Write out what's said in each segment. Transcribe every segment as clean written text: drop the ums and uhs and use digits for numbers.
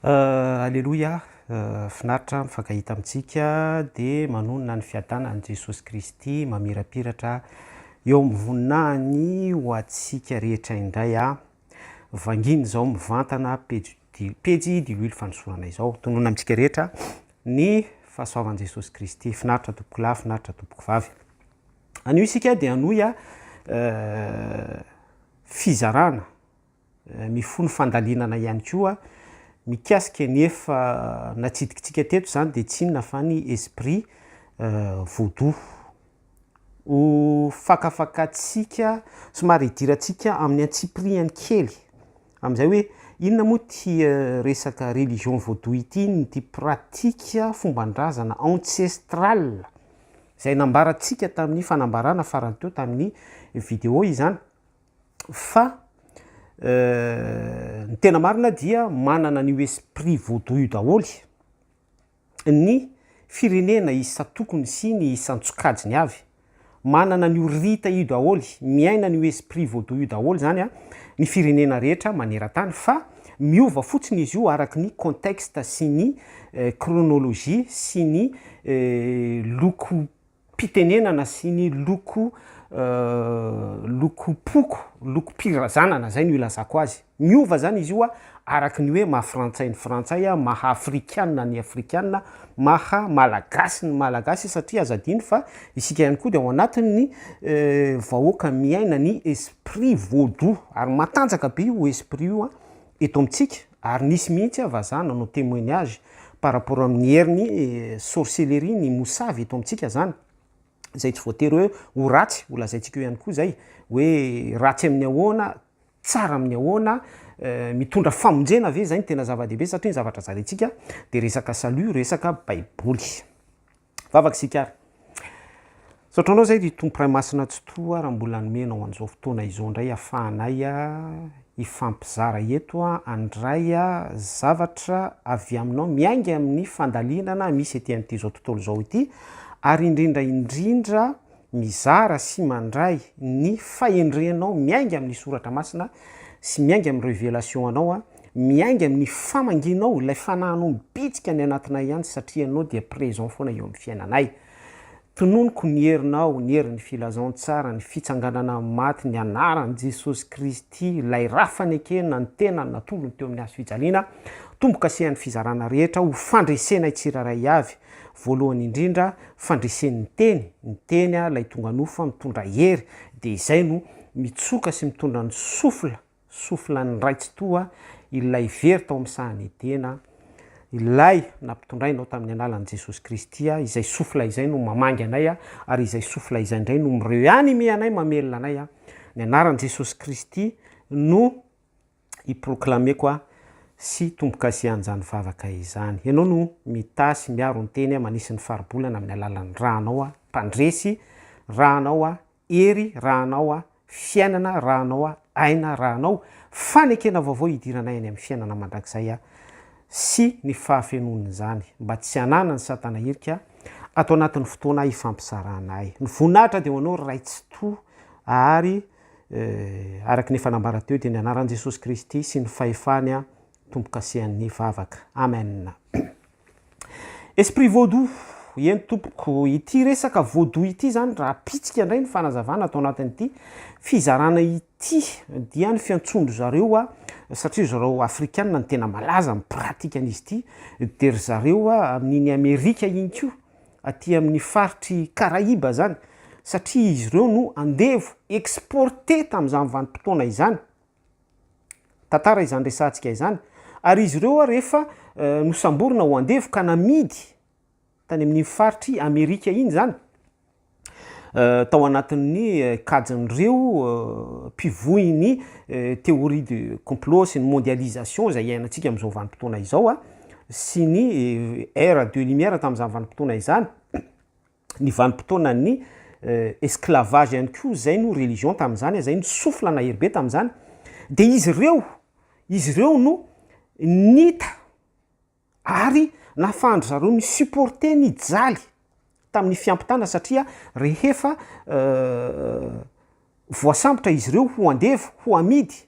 Alleloia, finaritra mifankahita amintsika dia manonona ny fiadanan'i Jesosy Kristy mamirapiratra eo amin'ny voninahiny ho antsika rehetra indray vanginy izao mivantana pejy diloilo fanosorana izao tonona amintsika rehetra ny fahasoavan'i Jesosy Kristy, finaritra tompoko lahy, finaritra tompoko vavy. Anio isika dia hanohy fizarana mifono fandalinana ihany koa mikasika nefa natsidikitsika teto zany dia tsy inona fa ny esprit vaudou ho fakafakatsika somary hidirantsika amin'ny antsipiriany kely amin'izay hoe inona moa ty resaka religion vaudou ity ty pratika fombandrazana ancestral izay nambarantsika tamin'ny fanambarana farany teo tamin'ny vidéo izany fa ny tena marina dia manana ny esprit vaudou io daholy ny firenena isa-tokony sy ny isan-tsokajiny avy, manana ny rita io daholy, miaina ny esprit vaudou io daholy zany ny firenena rehetra maneran-tany fa miova fotsiny izy io araky ny contexte sy ny chronologie sy ny loko pitenenana sy ny loko pirazanana zay no ilazako azy. Miova zany izy io araky ny hoe maha-frantsay ny frantsay, maha-afrikanina ny afrikanina, maha-malagasy ny malagasy satria azadiny fa isika ihany koa dia ao anatin'ny vahoaka miaina ny esprit vaudou ary matanjaka be io esprit io eto amintsika ary nisy mihitsy vazaha nanao témoignage par rapport amin'ny heriny sorcellerie ny mosavy eto amintsika zany zay tsy voatery hoe ho ratsy ho lazaintsika io ihany koa zay hoe ratsy amin'ny ahoana tsara amin'ny ahoana mitondra famonjena ve zay ny tena zava-dehibe satria ny zavatra zarentsika dia resaka salut, resaka baiboly. Vavaka sikara saotranao zay ry tompo ray masina tsy toa raha mbola nomenao an'izao fotoana izao indray ahafahanay ifampizara eto andray zavatra avy aminao miainga amin'ny fandalinana misy ety amin'ity zao tontolo zao ity ary indrindra mizara sy mandray ny fahendrenao miainga amin'ny soratra masina sy miainga amin'ny révélation anao miainga amin'ny famanginao ilay fanahinao mibitsika ny anatinay ihany satria anao dia présent foana eo amin'ny fiainanay. Tononoko ny herinao, ny herin'ny filazantsara, ny fitsanganana maty, ny anaran'i Jesosy Kristy, ilay rafanekena ny tena natolony teo amin'ny hazo fijaliana, tomboka sehan'ny fizarana rehetra ho fandresenay tsiraray avy. Voalohany indrindra fandresen'ny ny teny lay tonga nofa mitondra hery dia izay no mitsoka sy mitondra ny sofla ny raitsy toa ilay very tao amin'ny sahany tena ilay nampitondrainao tamin'ny analan'i Jesosy Kristy izay sofla izay no mamangy anay ary izay sofla izay indray no mireanime anay mamelona anay ny anaran'i Jesosy Kristy no iproklameko sy tomboka sehan'izany vavaka izany. Ianao no mitasy miaro ny teny manisy ny faribolana amin'ny alalan'ny rahanao mpandresy, rahanao hery, rahanao fiainana, rahanao aina, rahanao fanekena vaovao hidiranay any amin'ny fiainana mandrakizay sy ny fahafenoniny zany mba tsy hanana ny satana hirika atao anatin'ny fotoana ifampisaranay. Ny voninahitra dia hoanao raitsy to ary araky ny fanambara teo dia ny anaran'i Jesosy Kristy sy ny fahefany tomboka sehan'ny vavaka. Amen. Esprit vaudou, eny tompoko ity resaka vaudou ity zany raha pitsika indray ny fanazavana atao anatin'ity fizarana ity dia ny fiantsondro zareo satria zareo afrikanina ny tena malaza mipratikan'izy ity dia ry zareo amin'iny Amerika iny koa aty amin'ny faritry Karaiba zany satria izy ireo no andevo exporté tamin'izany vanim-potoana izany tantara izany resantsika izany ary izy ireo rehefa nosamborona ho andevo ka namidy tany amin'ny faritry Amerika iny zany tao anatin'ny kajin'ireo mpivohy ny théorie de complot sy ny mondialisation zay iainantsika amin'izao vanim-potoana izao sy ny ère de lumière tamin'izany vanim-potoana izany ny vanim-potoana ny esclavage ihany koa zay no religion tamin'izany zay no sofla na heribe tamin'izany dia izy ireo no nita ary nafandro zareo ny supporter ny jaly tamin'ny fiampitana satria rehefa voasambotra izy ireo ho andevo ho amidy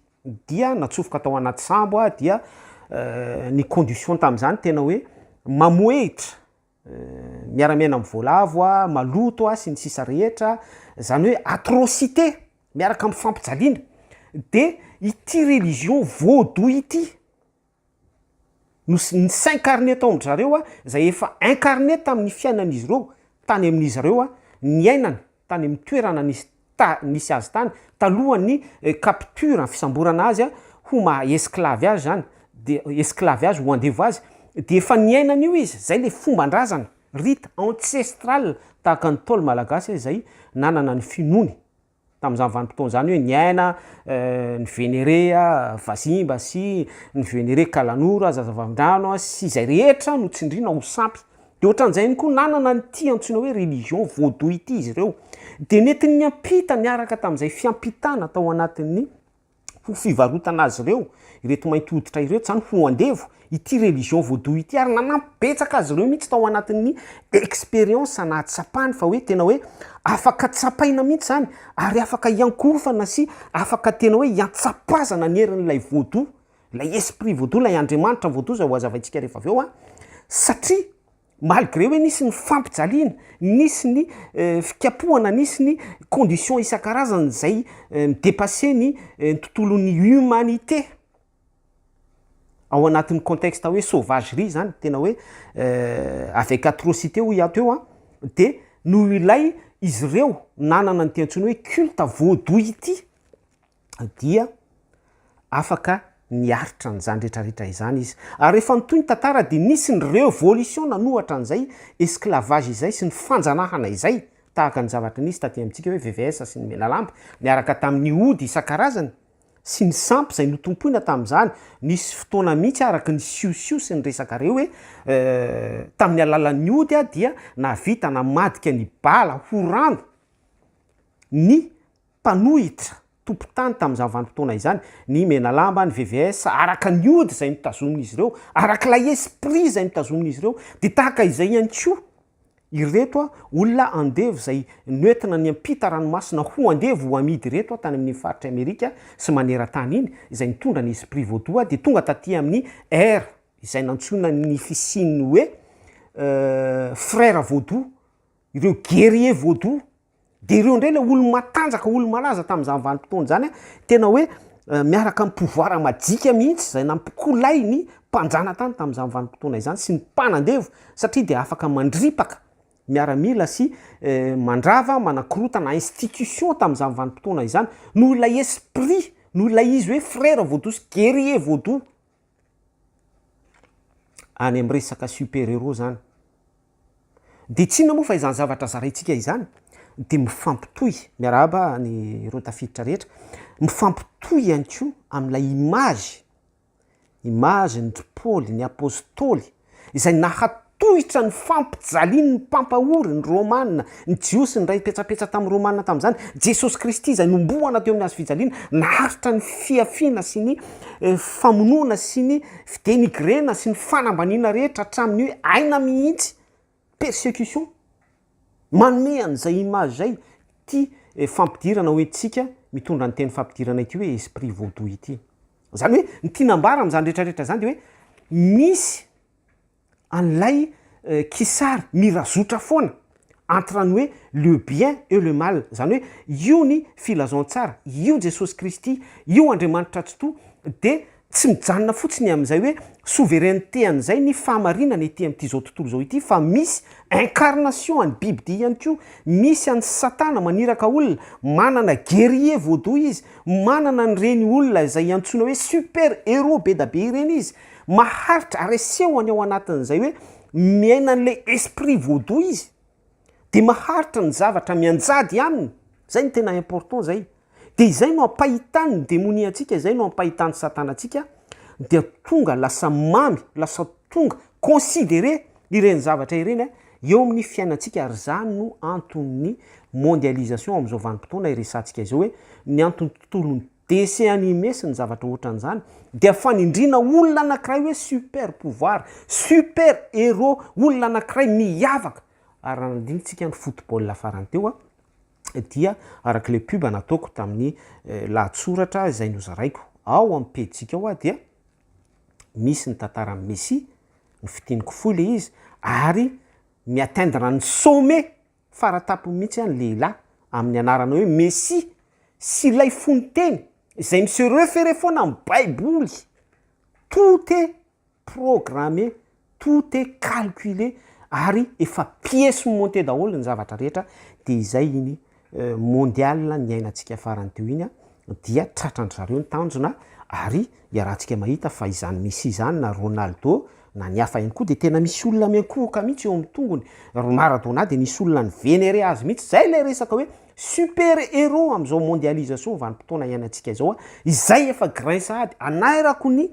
dia natsofoka tao anaty sambo dia ny condition tam'izany tena hoe mamoehitra miaramiaina am' voalavo a maloto a sy ny sisa rehetra zany hoe atrocité miaraka am' fampijaliana de ity religion vaudou ity ny s'incarné tao am'zareo a zay efa incarné tamin'ny fiainan'izy ireo tany amin'izy ireo a ny ainana tany amin'ny toerana nisy azy tany talohany capture fisamborana azy a ho ma esclavage zany de esclavage ho andevo azy de efa niainana io izy zay le fomban-drazana rite ancestral tahaka ny taolo malagasy zay nanana ny finoany tam'izany vanim-potoana zany hoe niaina ny vénérea vazimba sy ny vénéré kalanora zazavavindrano sy zay rehetra no tsindrina ho sampy de ohatran'izay ny koa nanana ny ty antsoina hoe religion vaudou ity izy ireo de netiny niampita niaraka tam'izay fiampitana tao anatin'ny ho fivarotana azy ireo ireto mainty hoditra ireo tsany ho andevo ity religion vaudou ity ary nanampibetsaka azy ireo mihitsy tao anatin'ny expérience anatsapany fa hoe tena hoe afaka tsapaina mihitsy zany ary afaka iankofana sy afaka tena hoe iatsapazana ny herin'ilay vaudou lay esprit vaudou lay andriamanitra vaudou zay ho azavaintsika rehefa avy eo a satria malgré hoe nisy ny fampijaliana nisy ny fikapohana nisy ny condition isan-karazany zay midépasse ny tontolon'ny humanité ao anatin'ny contexte hoe sauvagerie zany tena hoe avec atrocité ho iato eo a de noho ilay izy ireo nanana ny tentsony hoe culte vaudou ity dia afaka niaritra n'zany rehetrarehetra izany izy ary rehefa nitoy ny tantara de nisy ny révolution nanohatra an'izay esclavage izay sy ny fanjanahana izay tahaka ny zavatra nisy taty amintsika hoe VVS sy ny melalamba niaraka tamin'ny ody isan-karazany sy ny sampy zay notompoina tam'izany nisy fotoana mihitsy araky ny siosio sy ny resaka reo hoe tamin'ny alalan'ny ody a dia navita namadika ny bala ho rano ny mpanohitra tompotany tam'izany vanim-potoana izany ny menalamba ny VVS araka ny ody zay mitazomin'izy ireo araka la esprit zay mitazomin'izy ireo de tahaka izay ihany koa ireto a olona andevo zay noentina ny ampita ranomasina ho andevo ho amidy reto a tany amin'ny faritra Amerika sy maneran-tany iny izay nitondra ny esprit vaudou a de tonga taty amin'ny air izay nantsoina ny fisiny hoe frère vaudou ireo guerrier vaudou de ireo ndray le olo matanjaka olo malaza tam'izany vanim-potoana zany a tena hoe miaraka amin'ny pouvoir majika mihitsy zay nampikolay ny mpanjana tany tam'izany vanim-potoana izany sy ny mpanandevo satria de afaka mandripaka miaramila sy mandrava manakorotana institution tam'izany vanim-potoana izany noho ilay esprit noho ilay izy hoe frère vaudou sy guerrier vaudou any am' resaka super héros zany de tsinona moa fa izany zavatra zaraintsika izany de mifampitohy miarahaba ny ireo tafiditra rehetra mifampitohy ihany koa am'ilay image ny Paoly ny apôstôly izay nahatohitra ny fampijaliany ny mpampahory ny romanina ny jiosy ny ray petsapetsa tamin'ny romanina tam'izany Jesosy Kristy izay nombohana teo amin'ny azy fijaliana naharitra ny fiafiana sy ny famonoana sy ny fidenigrena sy ny fanambaniana rehetra hatramin'ny hoe aina mihitsy persécution manome an'izay image zay ty fampidirana hoentsika mitondra ny teny fampidirana ity hoe esprit vaudou ity zany hoe ny tinambara am'izany rehetrarehetra zany de hoe misy an'lay kisary mirazotra foana entre ny hoe le bien et le mal zany hoe io ny filazantsara io Jesosy Kristy io Andriamanitra tsoto de tsy mijanona fotsiny am'izay hoe souveraineté an'izay ny fahamarinana ety am'ty zao tontolo zao ity fa misy incarnation any biby dia ihany koa misy any satana maniraka olona manana guerrier vaudou izy manana ny reny olona zay antsoina hoe super héros be da be ireny izy maharitra ary asehony ao anatin'izay hoe miaina an'le esprit vaudou izy de maharitra ny zavatra mianjady aminy zay ny tena important zay de izay no ampahitany ny démonie atsika izay no ampahitany satana atsika de tonga lasa mamy lasa tonga considéré ireny zavatra ireny eo amin'ny fiainantsika ary zany no anton'ny mondialisation am'izao vanim-potoana iresantsika izao hoe ny anton'ny tontolon'ny dessin animé sy ny zavatra ohatran'izany de afanindrina olona anankiray hoe super pouvoir super héros olona anankiray miavaka ary nanadinitsika ny football lafarany teo dia araky le pub nataoko tamin'ny lahatsoratra izay nozaraiko ao amin'ny pejitsika ao dia misy ny tantara ny messia ny fitinyko foy le izy ary miatendra ny sommet faratapony mihitsy any lehilahy amin'ny anarana hoe messia sy ilay fony teny izay misy référé foana amin'ny baiboly. Tout est programmé, tout est calculé ary efa pièce montée daholo ny zavatra rehetra de izay iny mondial ny ainantsika farany teo iny dia tratrandry zareo ny tanjona ary iarahantsika mahita fa izany Messi zany na Ronaldo na ny hafa ihany koa de tena misy olona miankohoka mihitsy eo amin'ny tongony. Maradona de nisy olona ny vénéré azy mihitsy zay le resaka hoe super héros am'izao mondialisation vanim-potoana iainantsika izao izay efa grain sahady anairako ny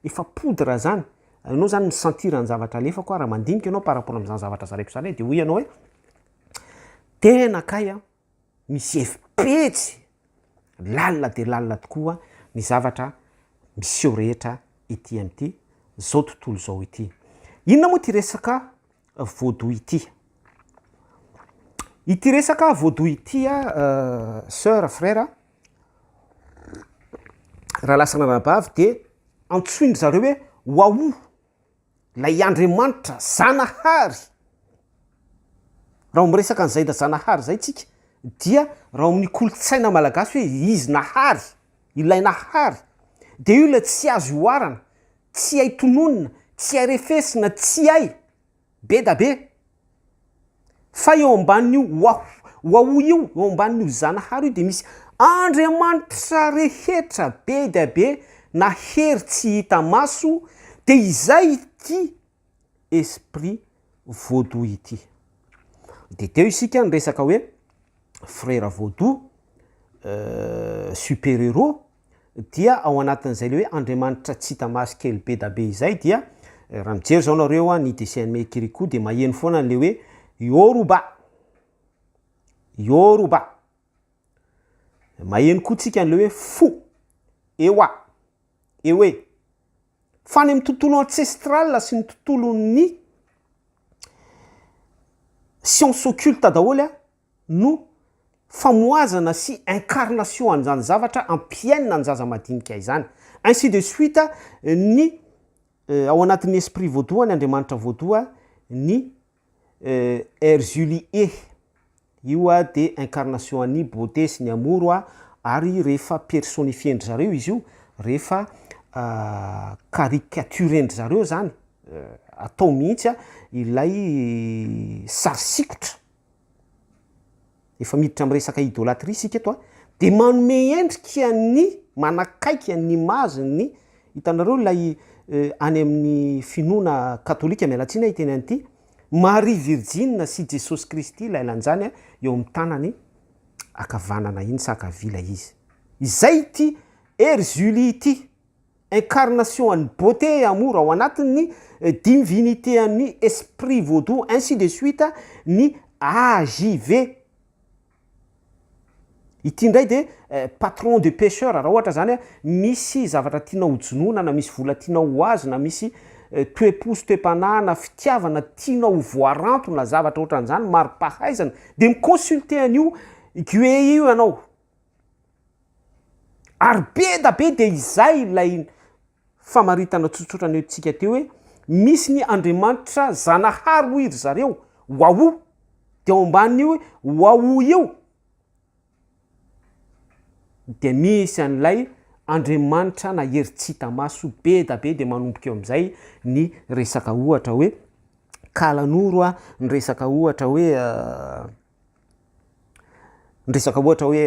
efa poudre zany. Anao zany misentira ny zavatra lefa koa raha mandinika ianao par rapport am'izany zavatra zaraiko zany de hoy ianao hoe tena kay misy efipetsy lalina de lalina tokoa ny zavatra miseho rehetra ity am'ity zao tontolo zao ity. Inona moa ty resaka vaudou ity? Ity resaka vaudou ity sœur frère raha lasana rabavy de antsoindry zareo hoe Wahou lay Andriamanitra Zanahary. Raha miresaka an'izay da Zanahary zay tsika dia raha amin'ny kolotsaina malagasy hoe izy nahary, ilay nahary de io le tsy azo oarana, tsy hay tononona, tsy hay refesina, tsy hay be da be. Fa eo ambanin'io Wahou io, eo ambanin'io Zanahary io de misy Andriamanitra rehetra be da be na hery tsy hita maso de izay ity esprit vaudou ity. De teo isika nyresaka hoe frère vaudou super héros dia ao anatin'izay le hoe Andriamanitra tsy hita maso kely be da be izay dia raha mijery zao nareo ny dessin animé Kirikou de maheno foana le hoe Yoruba. Maheno koa tsika le hoe fo, ewa, ewe. Fa ny amin'ny tontolo ancestral sy ny tontolon'ny science occulte daholo no famoazana sy incarnation an'izany zavatra ampiainina ny zaza madinika izany. Ainsi de suite ny ao anatin'ny esprit vaudou ny Andriamanitra vaudou ny Erzulie io de incarnation ny beauté sy ny amour ary rehefa personnifiendry zareo izy io rehefa caricaturendry zareo zany atao mihitsy ilay sary sikotra efa miditra am'resaka idolâtrie sika eto de manome endrika ny manakaiky ny imaziny hitanareo lay any amin'ny finoana katolika mialatsina iteny an'ity Marie Virgine sy Jesosy Kristy lay lanjany eo amin'ny tanany akavanana iny sa akavila izy. Izay ity Erzulie ity incarnation ny beauté amour ao anatin'ny divinité ny esprit vaudou ainsi de suite ny AJV. Ity ndray de patron de pêcheur raha ohatra zany misy zavatra tianao hojonona na misy vola tianao ho azo na misy toe-poso toe-panahy na fitiavana tianao voaranto na zavatra ohatran'izany maro-pahaizana de miconsulte an'io gue io ianao ary be da be de izay lay famaritana tsotsotra ny oetsika teo hoe misy ny Andriamanitra Zanahary ho iry zareo Wahou de ao ambanin'io Wahou io de misy an'ilay Andriamanitra na hery tsy hita maso be da be de manomboka eo am'izay ny resaka ohatra hoe kalanoro ny resaka ohatra hoe ny resaka ohatra hoe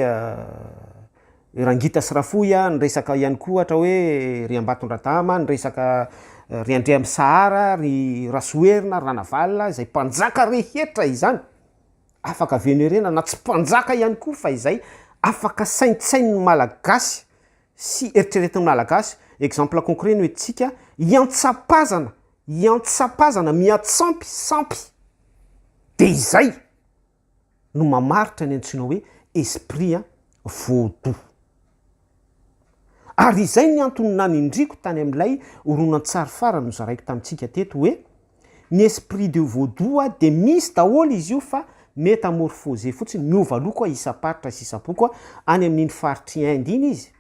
Rangita sy Rafoy ny resaka ihany koa ohatra hoe ry Ambatondratama ny resaka ry Andrea amin'ny Sahara ry Rasoerina Ranavalina izay mpanjaka rehetra izany afaka venerena na tsy mpanjaka ihany koa fa izay afaka saintsain'ny malagasy sy eritreretin'ny malagasy. Exemple concret ny hoetsika iantsapazana miatsampy de izay no mamaritra ny antsoina hoe esprit vaudou. Ary izay ny antony nanindriko tany amin'ilay horonan-tsary farany nozaraiko tamintsika teto hoe ny esprit de vaudou de misy daholo izy io fa métamorphosé fotsiny miova loko isaparitra sy isapoko any amin'iny faritry Inde iny izy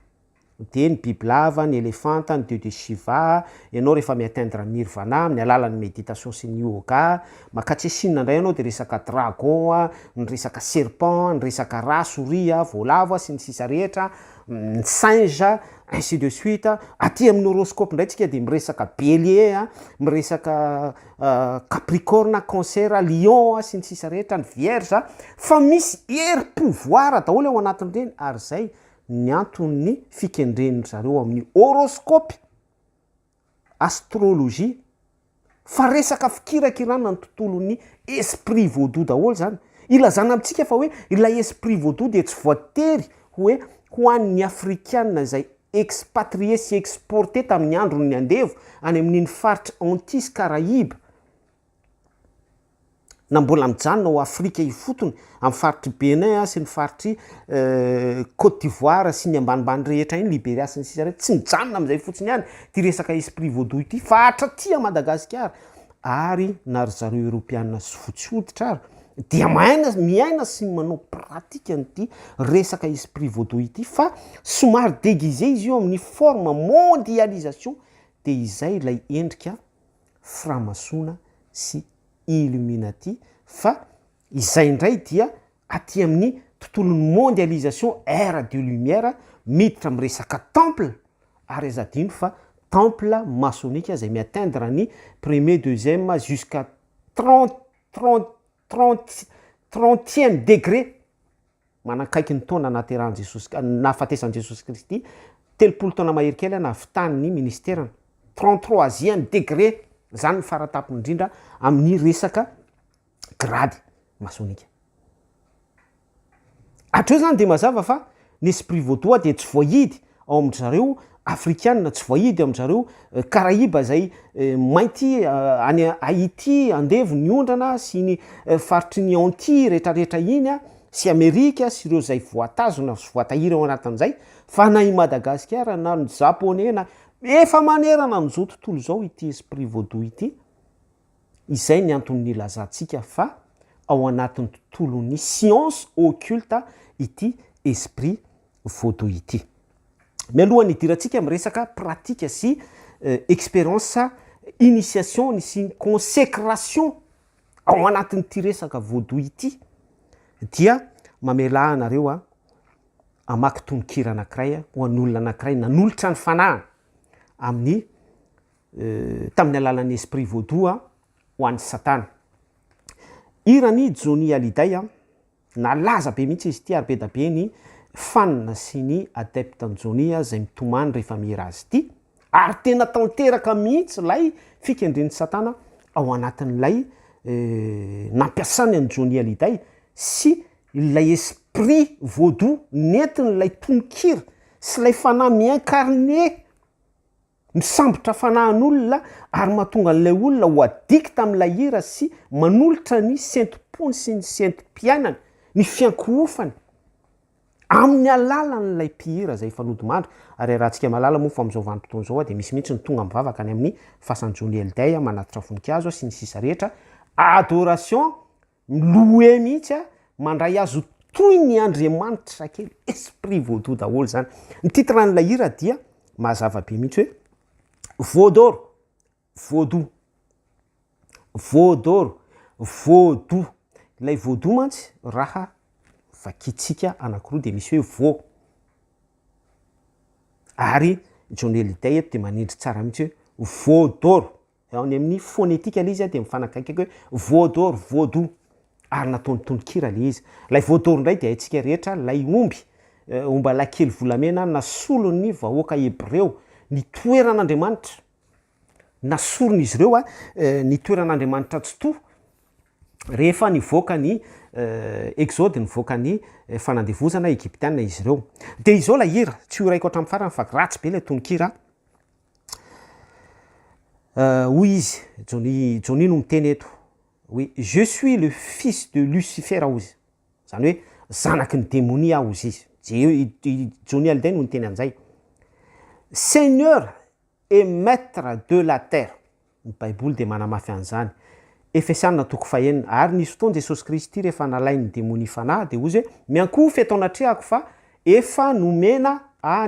de ny bibilava ny elefanta ny dieu de shiva ianao rehefa miatteindre nirvana amin'ny alalan'ny méditation sy ny yoga makatry Chine indray ianao de resaka dragon ny resaka serpent ny resaka rat souris voalavo sy ny sisa rehetra ny singe ainsi de suite aty amin'ny horoscope ndray tsika de miresaka bélier miresaka capricorne cancer lion sy ny sisa rehetra ny vierge fa misy hery pouvoir daholo ao anatin'ireny ary zay ny antony fikendren'ny zareo amin'ny horoscope astrologie fa resaka fikirakirana ny tontolon'ny esprit vaudou daholo zany ilazana amintsika fa hoe ilay esprit vaudou de tsy voatery hoe ho an'ny afrikana zay expatrié sy exporté tamin'ny androny andevo any amin'iny faritra Antilles Caraïbes na mbola mijanona ao Afrika ifotony amin'ny faritry Benin sy ny faritry Côte d'Ivoire sy ny ambanimbany rehetra iny Libéria sy ny sisa rehetra tsy mijanona amin'izay fotsiny ihany ty resaka esprit vaudou ity fa hatraty Madagasikara ary na ry zareo Europiana sy fotsy hoditra ary dia miaina sy manao pratika an'ity resaka esprit vaudou ity fa somary déguisé izy io amin'ny forme mondialisation de izay ilay endrika framasona sy illuminati fa izay indray dia aty amin'ny tontolon'ny mondialisation ère de lumière miditra miresaka temple ary azadino fa temple maçonnique zay miatteindre ny premier deuxième jusqu'à 30e degré manakaiky ny taona nahateran'i Jesosy nahafatesan'i Jesosy Kristy telopolo taona mahery kely nahavitan'ny ministerany 33e degré zany ny faratapony indrindra amin'ny resaka grady maçonnique atreo zany de mazava fa ny esprit vaudou de tsy voahidy ao amin'ny zareo afrikana tsy voahidy ao amin'ny zareo Caraïbes zay mainty any Haïti andevo ny ondrana sy ny faritry ny Antilles rehetrarehetra iny sy Amerika sy ireo zay voatazona sy voatahiry ao anatin'izay fa na i Madagasikara na ny japonais na efa manerana n'izao tontolo zao ity esprit vaudou ity izay ny antony ilazantsika fa ao anatin'ny tontolon'ny science occulte ity esprit vaudou ity mialohan'ny hidirantsika miresaka pratika sy expérience initiation sy consécration ao anatin'ity resaka vaudou ity dia mamela anareo amaky tononkira anankiray ho an'olona anankiray nanolotra ny fanahana amin'ny tamin'ny alalan'ny esprit vaudou ho an'ny satana irany Johnny Hallyday nalaza be mihitsy izy ty ary be da be ny fanina sy ny adepte Johnny zay mitomany rehefa mihira azy ty ary tena tanteraka mihitsy lay fikendren'ny satana ao anatin'ilay nampiasany any Johnny Hallyday sy ilay esprit vaudou nentin'ilay tononkira sy lay fanahy miincarné misambotra fanahin'olona ary mahatonga an'ilay olona ho adikta amin'ilay hira sy manolotra ny saintom-pony sy ny saintom-piainany ny fiankohofany amin'ny alalan'ilay mpihira zay fanodimandry ary rahantsika malala moa fa amin'izao vanim-potoana zao de misy mihitsy ny tonga mivavaka any amin'ny fasan'ny Johnny Hallyday manatitra voninkazo sy ny sisa rehetra adoration loué mihitsy mandray azo toy ny Andriamanitra kely esprit vaudou daholo zany ny titran'ilay hira dia mazava be mihitsy hoe vaudor vaudou vaudor vaudou ilay vaudou mantsy raha vakitsika anankiroa de misy hoe vo ary Johnny Hallyday de manindry tsara mihitsy hoe vaudor any amin'ny phonétique ilay izy de mifanakaiky hoe vaudor vaudou ary nataony tononkira le izy lay vaudor ndray de haitsika rehetra lay omba lakely volamena nasolon'ny vahoaka hebreo ny toeran'Andriamanitra nasoron'izy ireo ny toeran'Andriamanitra tsy to rehefa nivoaka ny exode nivoaka ny fanandevozana egyptiana izy ireo de izao la hira tsy ho raiko hatramin'ny farany fa ratsy be le tononkira hoy izy Johnny no miteny eto oui je suis le fils de Lucifer ao izy zany hoe zanaky ny démonie ao izy Johnny Hallyday no miteny an'izay Seigneur et maître de la terre ny Baiboly de manamafy an'izany Efesiana toko fahenina ary nisy fotoana Jesosy Kristy rehefa nalainy démonie fanahy de hozy hoe miankoho fetaona trehako fa efa nomena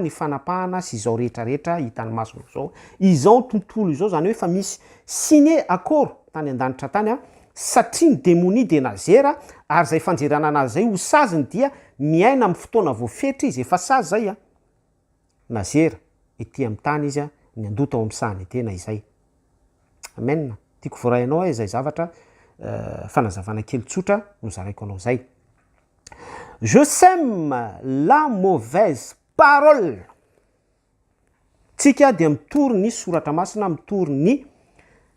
ny fanapahana sy izao rehetrarehetra hitany masona zao izao tontolo izao zany hoe fa misy signé accord tany an-danitra tany a satria ny démonie de nazera ary zay fanjerana anazy zay ho saziny dia miaina amin'ny fotoana voafetra izy efa sazy zay a nazera ety amin'ny tany izy a ny andota ao amin'ny sahany tena izay amen tiako voarainao hoe zay zavatra fanazavana kely tsotra no zaraiko anao zay je sème la mauvaise parole tsika dia mitory ny soratra masina mitory ny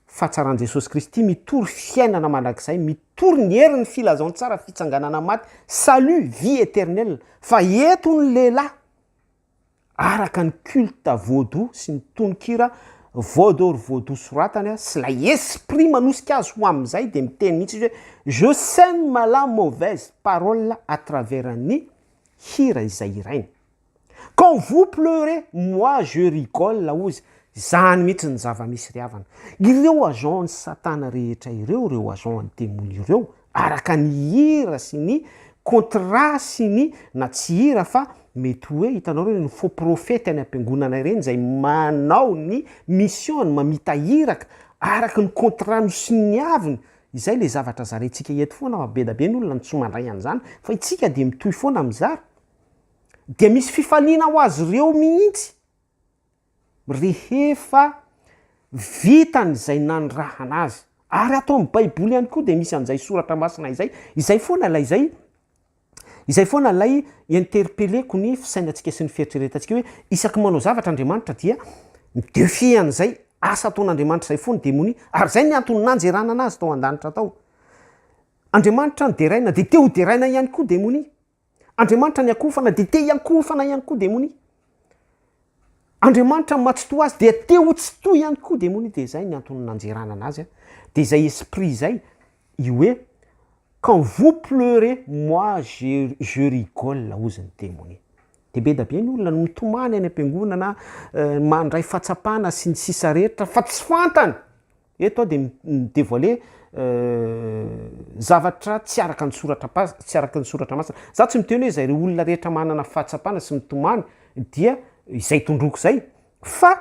fahatsaran Jesosy Kristy mitory fiainana mandrakizay mitory ny herin'ny filazantsara fitsanganana maty salut vie éternelle fa eto ny lehilahy araka ny culte vaudou sy ny tononkira vaudor vaudou soratany sy la esprit manosika azy ho am'izay de miteny mihitsy izy hoe je sème la mauvaise parole à travers ny hira izay irainy quand vous pleurez moi je rigole la ozy zany mihitsy ny zava-misy riavana ireo agent ny satana rehetra ireo agent ny démonie ireo araka ny hira sy ny contrat sy ny na tsy hira fa mety hoe hitanao reo ny faux prophète any ampiangonana ireny zay manao ny mission ny mamita hiraka araka ny contrat no sy ny aviny izay le zavatra zarentsika eto foana be ny olona ny tsy mandray an'izany fa itsika de mitohy foana am'zara de misy fifaliana ho azy ireo mihitsy rehefa vitany zay nandrahana azy ary atao amin'ny baiboly ihany koa de misy an'izay soratra masina izay foana lay interpelleko ny fisainantsika sy ny fieritreretantsika hoe isaky manao zavatra Andriamanitra dia midefie an'izay asa ataon'Andriamanitra zay foana démonie ary zay ny antony nanjerana anazy tao an-danitra tao Andriamanitra ny deraina de te ho deraina ihany koa démonie Andriamanitra ny akofana de te hiankofana ihany koa démonie Andriamanitra matsito azy de te ho tsito ihany koa démonie de zay ny antony nanjerana anazy de zay esprit zay io hoe quand vous pleurez moi je rigole ozy ny démonie de be da be ny olona no mitomany any ampiangonana mandray fahatsapana sy ny sisa rehetra fa tsy fantany eto de midévoiler zavatra tsy araka ny soratra masina za tsy miteny hoe zay re olona rehetra manana fahatsapana sy mitomany dia izay tondroko zay fa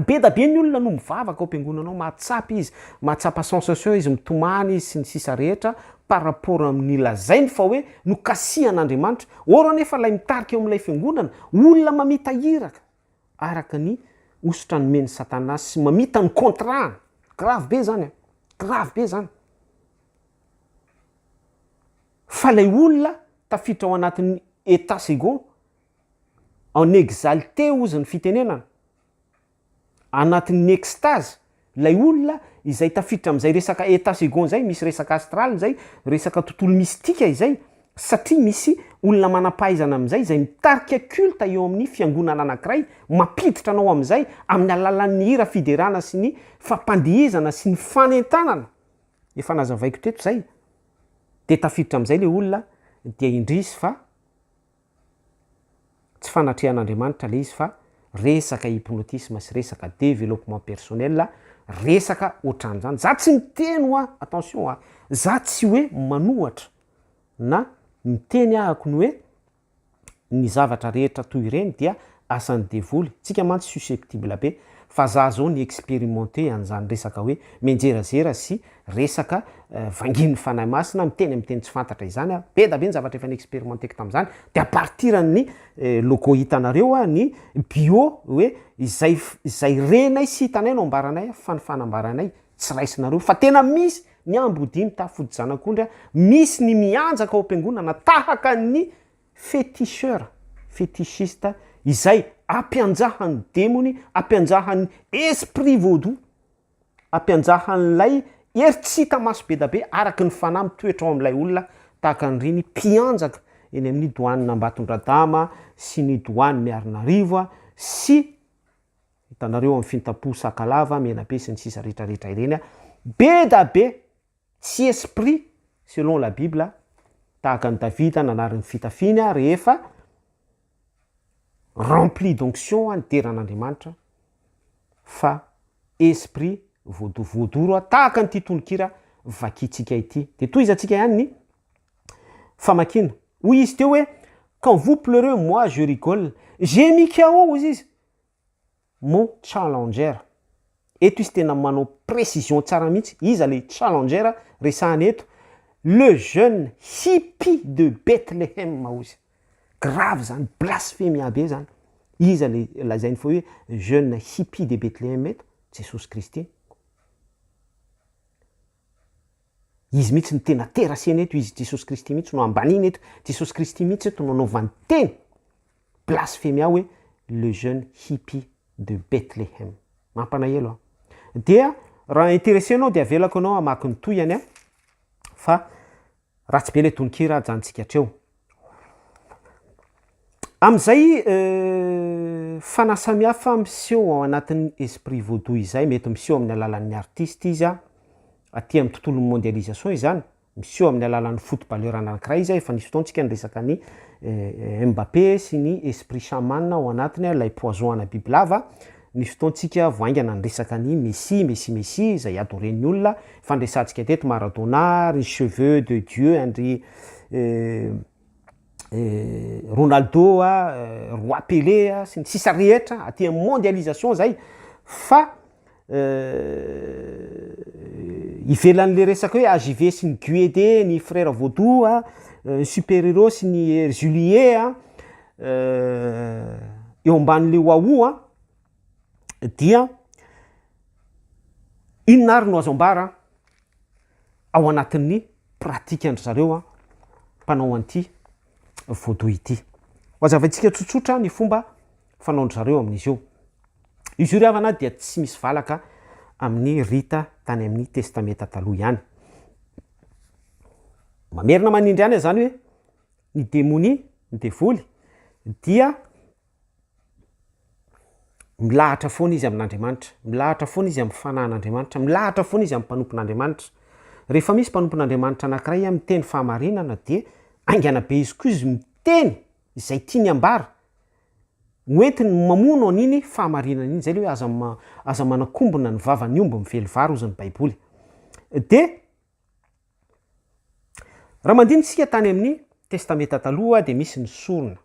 be da be ny olona no mivavaka ao ampiangonanao mahatsapy izy mahatsapa sensation izy mitomany izy sy ny sisa rehetra par rapport amin'ny lazainy fa hoe no kasihan'Andriamanitra oro anefa lay mitarika eo amin'ilay fiangonana olona mamita hiraka araka ny osotra ny meny satana sy mamita ny contrat grave be zany fa lay olona tafiditra ao anatin'ny état second en exalté ozy ny fitenenana anatin'ny extase lay olona izay tafiditra am'izay resaka état second zay misy resaka astral zay resaka tontolo mistika izay satria misy olona manampahaizana am'izay zay mitarika culte eo amin'ny fiangonana anankiray mampiditra anao am'izay amin'ny alalan'ny hira fiderana sy ny fampandihizana sy ny fanentanana efa nazavaiko teto zay de tafiditra am'izay le olona dia indrisy fa tsy fanatrehan'Andriamanitra le izy fa resaka hypnotisme sy resaka développement personnel resaka ohatran'izany za tsy miteny attention za tsy hoe manohatra na miteny ahako ny hoe ny zavatra rehetra toy ireny dia asan'ny devoly tsika mantsy susceptible be fa za zao ny expérimenté an'izany resaka hoe menjerazera sy resaka vanginy fanahy masina miteny tsy fantatra izany be da be ny zavatra efa ny expérimentéko tam'izany de à partir ny logo hitanareo ny bio hoe izay renay sy hitanay no ambaranay fa ny fanambaranay tsy raisinareo fa tena misy ny ambodiny tafody zanak'ondry misy ny mianjaka ao ampiangonana tahaka ny fétichiste izay ampianjahan'ny démonie ampianjahan'ny esprit vaudou ampianjahan'lay eritsita maso be da be araky ny fanahy mitoetra ao amin'ilay olona tahaka nyreny mpianjaka eny amin'ny doany Ambatondradama sy ny doany Miarinarivo sy hitanareo amin'ny fintapo Sakalava Menabe sy ny sisa rehetrarehetra ireny be da be tsy esprit selon la Bible tahaka ny Davida nanariny fitafiny rehefa rempli d'onction ny teran'Andriamanitra fa esprit voodoro tahaka ny titonikira vakitsika ity de toy izatsika ihany ny famakina hoy izy teo hoe quand vous pleurez moi je rigole Gemikao izy mon challenger. Eto izy tena manao précision tsara mihitsy. Iza le challenger resahany eto. Le jeune hippie de Bethléem ozy. Grave zany, blasphème be zany. Iza le lazainy fa hoe jeune hippie de Bethléem eto, Jesosy Kristy. Izy mihitsy ny tena terasena eto izy Jesosy Kristy mihitsy no ambaniny eto. Jesosy Kristy mihitsy eto no nanaovany teny blasphème hoe le jeune hippie de Bethléem. Mampalahelo aho. Dia raha intéressé anao dia avelako anao hamaky ny toyany fa ratsy be le tononkira ajantsika hatreo. Am'izay fanasamihafa miseho ao anatin'ny esprit vaudou izay, mety miseho amin'ny alalan'ny artiste izy aty amin'ny tontolon'ny mondialisation izany, miseho amin'ny alalan'ny footballeur anankiray izy efa nisy fotoantsika niresaka ny Mbappé sy ny esprit chaman ao anatiny lay poison ana bibilava. Nisy fotoantsika voaingana niresaka ny Messi izay adoren'ny olona, fandresantsika teto Maradona, ry cheveux de Dieu, andry Ronaldo, Roi Pelé sy ny sisa rehetra aty amin'ny mondialisation zay. Fa ivelan'le resaka hoe AJV sy ny Guédé, ny frère Vaudou, super-héros sy ny Juliet eo amban'le Waou dia inona ary no azo ambara ao anatin'ny pratika andry zareo mpanao an'ity vaudou ity. Ho azavaintsika tsotsotra ny fomba fanaondry zareo amin'izy io. Izy io ry havana dia tsy misy valaka amin'ny rita tany amin'ny testameta taloha ihany. Mamerina manindry ihany zany hoe ny démonie, ny devoly dia milahatra foana izy amin'Andriamanitra, milahatra foana izy amin'ny fanahin'Andriamanitra, milahatra foana izy amin'ny mpanompon'Andriamanitra. Rehefa misy mpanompon'Andriamanitra anankiray miteny fahamarinana dia aingana be izy koa izy miteny izay tiany ambara. Hoentiny mamono an'iny fahamarinana iny, zay le hoe aza manakombona ny vavan'ny omby mively vary hozy ny Baiboly. De raha mandinitsika tany amin'ny testameta taloha dia misy ny sorona,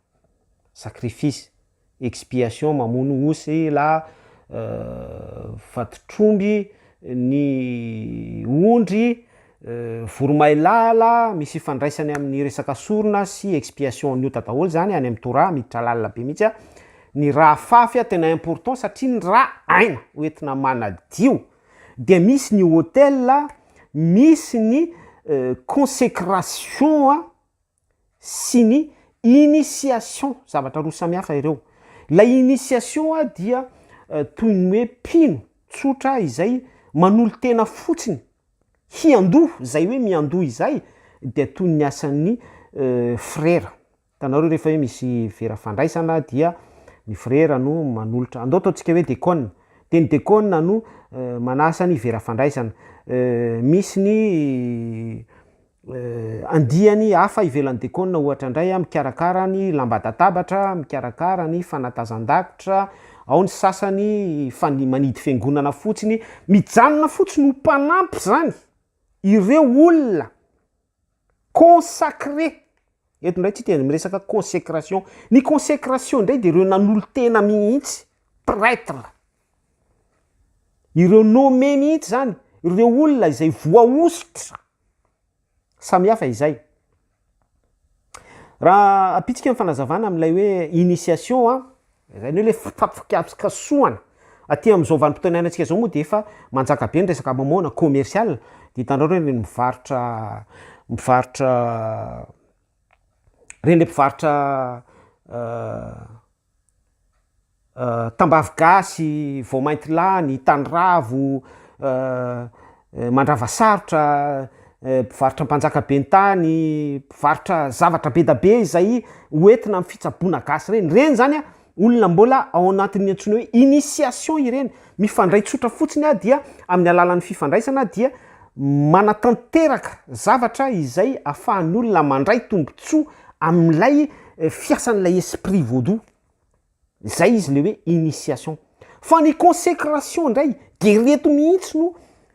sacrifice, expiation, mamono osy la fatitromby, ny ondry, voromailala, misy ifandraisany amin'ny resaka sorona sy expiation ny ota daholo zany any amin'ny Torah miditra lalina be mihitsy. Ny raha fafy tena important satria ny raha aina hoentina manadio. Dia misy ny hôtel, misy ny consécration sy ny initiation, zavatra roa samihafa ireo. La initiation dia toy ny hoe mpino tsotra izay manolo tena fotsiny, hiandoha zay hoe miandoha izay, dia toy ny asan'ny frère. Tanareo rehefa hoe misy vera fandraisana dia ny frère no manolotra, andao ataontsika hoe déconne, de ny déconne no manasa ny vera fandraisana. Misy ny andiany hafa ivelan'ny déconne ohatra indray mikarakara ny lambadatabatra, mikarakara ny fanatazan-dakitra, ao ny sasany manidy fiangonana fotsiny, mijanona fotsiny ho mpanampy zany ireo olona consacré. Eto indray tsy tena miresaka consécration. Ny consécration indray dia ireo nanolo tena mihitsy, prêtre, ireo nommé mihitsy zany, ireo olona izay voaositra. Samihafa izay. Raha apitsika amin'ny fanazavana amin'ilay hoe initiation, zany hoe le fampikasoana. Aty amin'izao vanim-potoana iainantsika zao moa dia efa manjaka be ny resaka mamoana commercial. Dia hitanareo reny mivarotra reny mpivarotra tambavy gasy, voamaintilany, taniravo, mandrava sarotra, mpivarotra mpanjaka be ny tany, mpivarotra zavatra be da be izay hoentina amin'ny fitsaboana gasy reny. Reny zany olona mbola ao anatin'ny antsoina hoe initiation ireny. Mifandray tsotra fotsiny dia amin'ny alalan'ny fifandraisana dia manatanteraka zavatra izay ahafahan'ny olona mandray tombontsoa amin'ilay fiasan'ilay esprit vaudou. Zay izy le hoe initiation. Fa ny consécration indray dia reto mihitsy no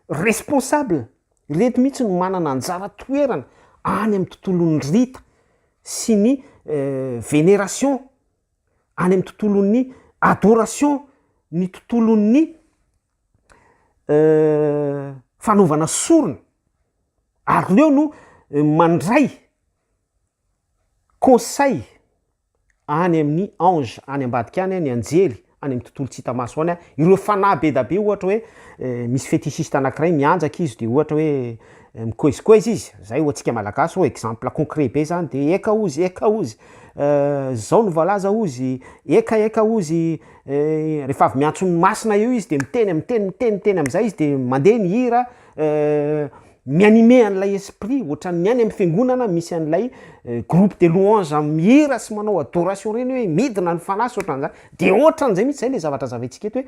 responsable, reto mihitsy no manana anjara toerana any amin'ny tontolon'ny rita sy ny vénération any amin'ny tontolon'ny adoration, ny tontolon'ny fanaovana sorona, ary reo no mandray conseil any amin'ny ange any ambadika any ny anjely any amin'ny tontolo tsy hita maso any ireo fanahy be da be ohatra hoe misy fétichiste anankiray mianjaka izy de ohatra hoe mikoezikoezy izy zay ho antsika malagasy ho exemple concret be zany de eka ozy zao no voalaza ozy eka ozy rehefa avy miantso ny masina eo izy de miteny am'izay izy de mandeha ny hira mianime an'ilay esprit ohatrany miany amin'ny fiangonana misy an'ilay groupe de louange mihira sy manao adoration reny hoe midina ny fanahy sy ohatran'izany de ohatran'izay mihitsy zay le zavatra zavaitsika eto hoe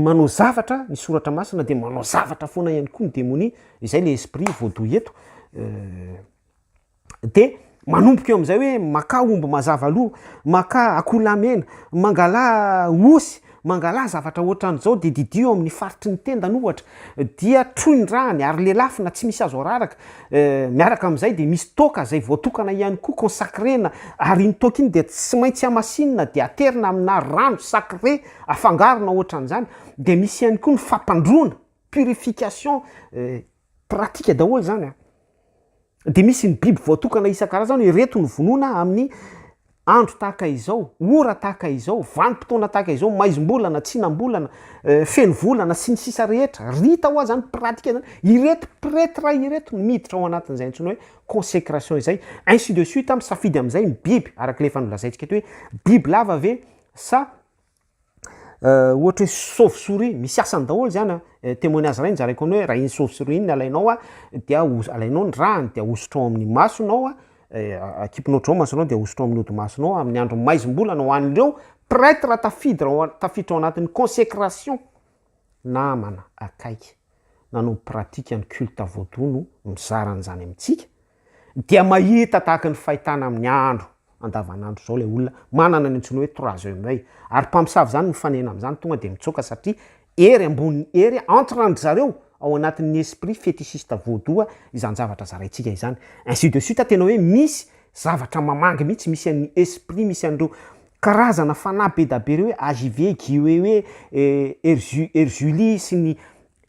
manao zavatra ny soratra masina de manao zavatra foana ihany koa ny démonie izay le esprit voadoy eto de manomboka eo am'izay hoe maka omby mazava aloha maka akolamena mangala osy mangala zavatra ohatran'izao de didio amin'ny faritry ny tendany ohatra dia troindrany ary lelafina tsy misy azo araraka miaraka am'izay de misy toka zay voatokana ihany koa consacrena ary ny toka iny de tsy maintsy amasinina de aterina amina rano sacré afangarona ohatran'izany de misy ihany koa ny fampandrona purification pratika daholo zany de misy ny biby voatokana isan-karazany reto ny vonoina amin'ny andro tahaka izao, ora tahaka izao, vanim-potoana tahaka izao, maizom-bolana, tsinam-bolana, feno-volana sy ny sisa rehetra, rita ho azy zany pratika zany, ireto pretra ireto miditra ao anatin'izay antsoina hoe consécration izay, ainsi de suite misafidy am'izay ny biby, arak'le efa nolazaintsika eto hoe biby lava ve sa ohatra hoe chauve-souris, misy asany daholo zany témoignage ray nizaraiko ny hoe raha iny chauve-souris iny alainao dia alainao ny rany de ahosotrao amin'ny masonao akipinao trao masonao de ahosotrao amin'ny odi-masonao amin'ny andro maizom-bolana ho an'ireo prêtre tafiditra ao anatin'ny consécration namana akaiky nanao pratika ny culte vaudou no mizaran'izany amintsika dia mahita tahaka ny fahitana amin'ny andro andavanandro zao le olona manana ny antsoina hoe 3 heures ary mpamosavy zany mifanena am'izany tonga de mitsoka satria ery ambony ery entre andro zareo ao anatin'ny esprit fétichiste vaudou izany zavatra zaraitsika izany ainsi de suite tena hoe misy zavatra mamangy mihitsy misy an'ny esprit misy an'ireo karazana fanahy be da be reo hoe agive guiwe erzuli sy ny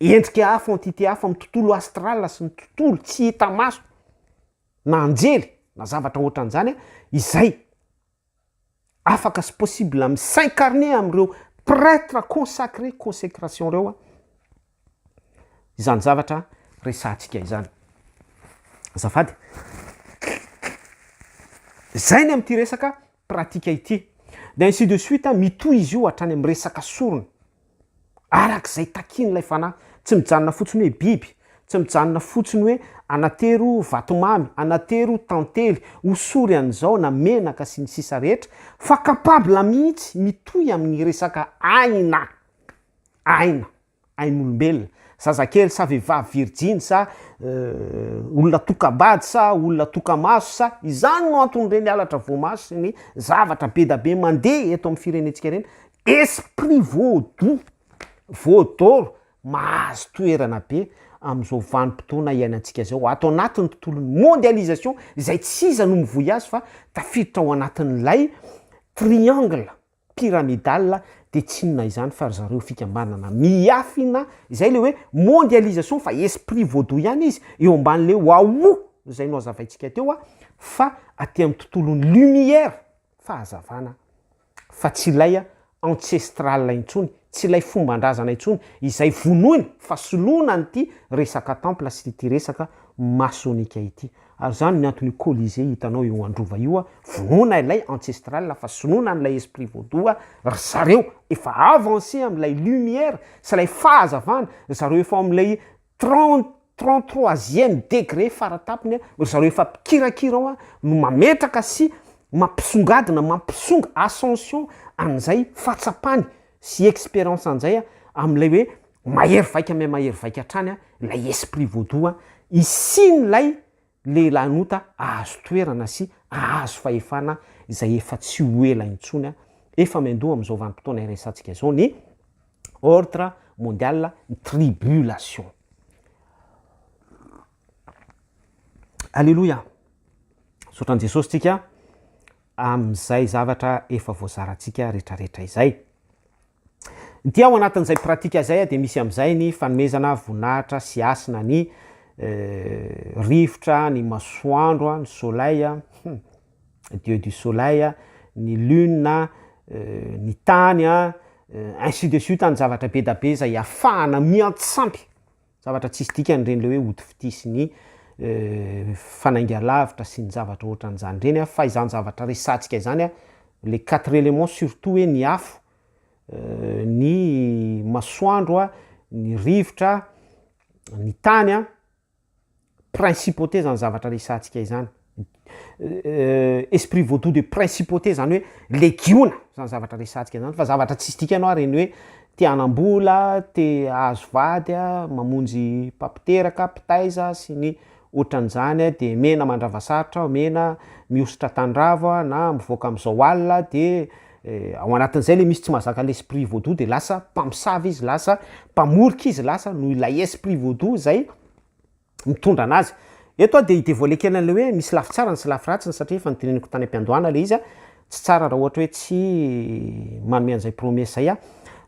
endrika hafa entité hafa amin'ny tontolo astral sy ny tontolo tsy hita maso na anjely na zavatra ohatran'izany izay afaka sy possible s'incarner am'ireo prêtre consacré consécration reo izany zavatra resantsika izany azafady zay ny am'ty resaka pratika ity de ainsi de suite mitoy izy io hatrany amin'ny resaka sorona arak'izay takin'ilay fanahy tsy mijanona fotsiny hoe biby tsy mijanona fotsiny hoe anatero vatomamy anatero tantely osory an'izao na menaka sy ny sisa rehetra fa capable mihitsy mitoy amin'ny resaka ain'olombelona zazakely sa vehivavy virgine sa olona tokabady sa olona tokamaso sa izany no anton'ireny alatra voamaso sy ny zavatra be da be mandeha eto amin'ny firenentsika reny esprit vaudor mahazo toerana be am'izao vanim-potoana iainantsika zao atao anatin'ny tontolon'ny mondialisation izay tsy iza no mivoy azy fa tafiditra ao anatin'ilay triangle pyramidal de tsinona izany fa ry zareo fikambanana miafina izay le hoe mondialisation fa esprit vaudou ihany izy eo amban'le wao zay no azavaitsika teo fa aty amin'ny tontolon'ny lumière fahazavana fa tsy ilay ancestral intsony tsy ilay fomban-drazana intsony izay vonoiny fa soloana nyty resaka temple sy ty resaka masonika ity ary zany ny antony colisée hitanao eo androva io vonoina ilay ancestral fa soloana n'ilay esprit vaudou ry zareo efa avancé am'ilay lumière sy ilay fahazavana zareo efa am'ilay 33e degré faratapiny ry zareo efa mpikirakira ao no mametraka sy mampisongadina mampisonga ascension an'izay fatsapany sy expérience an'izay am'ilay hoe mahery vaika me mahery vaika hatrany ilay esprit vaudou isin'ilay le lanota ahazo toerana sy ahazo fahefana izay efa tsy hoela intsony efa mandoa am'izao vanim-potoana iresantsika zao ny ordre mondial tribulation. Alléluia. Sotran Jesosy tsika amin'izay zavatra efa voazarantsika rehetrarehetra izay. Dia ao anatin'izay pratika zay dia misy amin'izay ny fanomezana voninahitra sy asina ny rivotra, ny masoandro, ny soleil, dieu du soleil, ny lune, ny tany, ainsi de suite, ny zavatra be da be zay ahafahana miantsampy zavatra tsisy dikany reny le hoe odi fity sy ny fanaingalavitra sy ny zavatra ohatran'izany reny fa izany zavatra resantsika izany les 4 éléments surtout hoe ny afo, ny masoandro, ny rivotra, ny tany, principauté zany zavatra resantsika izany. Esprit vaudou de principauté zany hoe legiona zany zavatra resantsika izany fa zavatra tsisy dikany reny hoe te hanambola, te hahazo vady, mamonjy papiteraka, pitaiza sy ny ohatran'izany de mena mandravasarotra, mena miositra tandrava na mivoaka amin'izao alina de ao anatin'izay le misy tsy mahazaka l'esprit vaudou de lasa mpamosavy izy, lasa mpamorika izy, lasa noho ilay esprit vaudou zay mitondra anazy. Eto de idevoaleka an'le hoe misy lafy tsara sy lafy ratsiny satria efa niteneniko tany am-piandohana le izy tsy tsara raha ohatra hoe tsy manome an'izay promesse zay.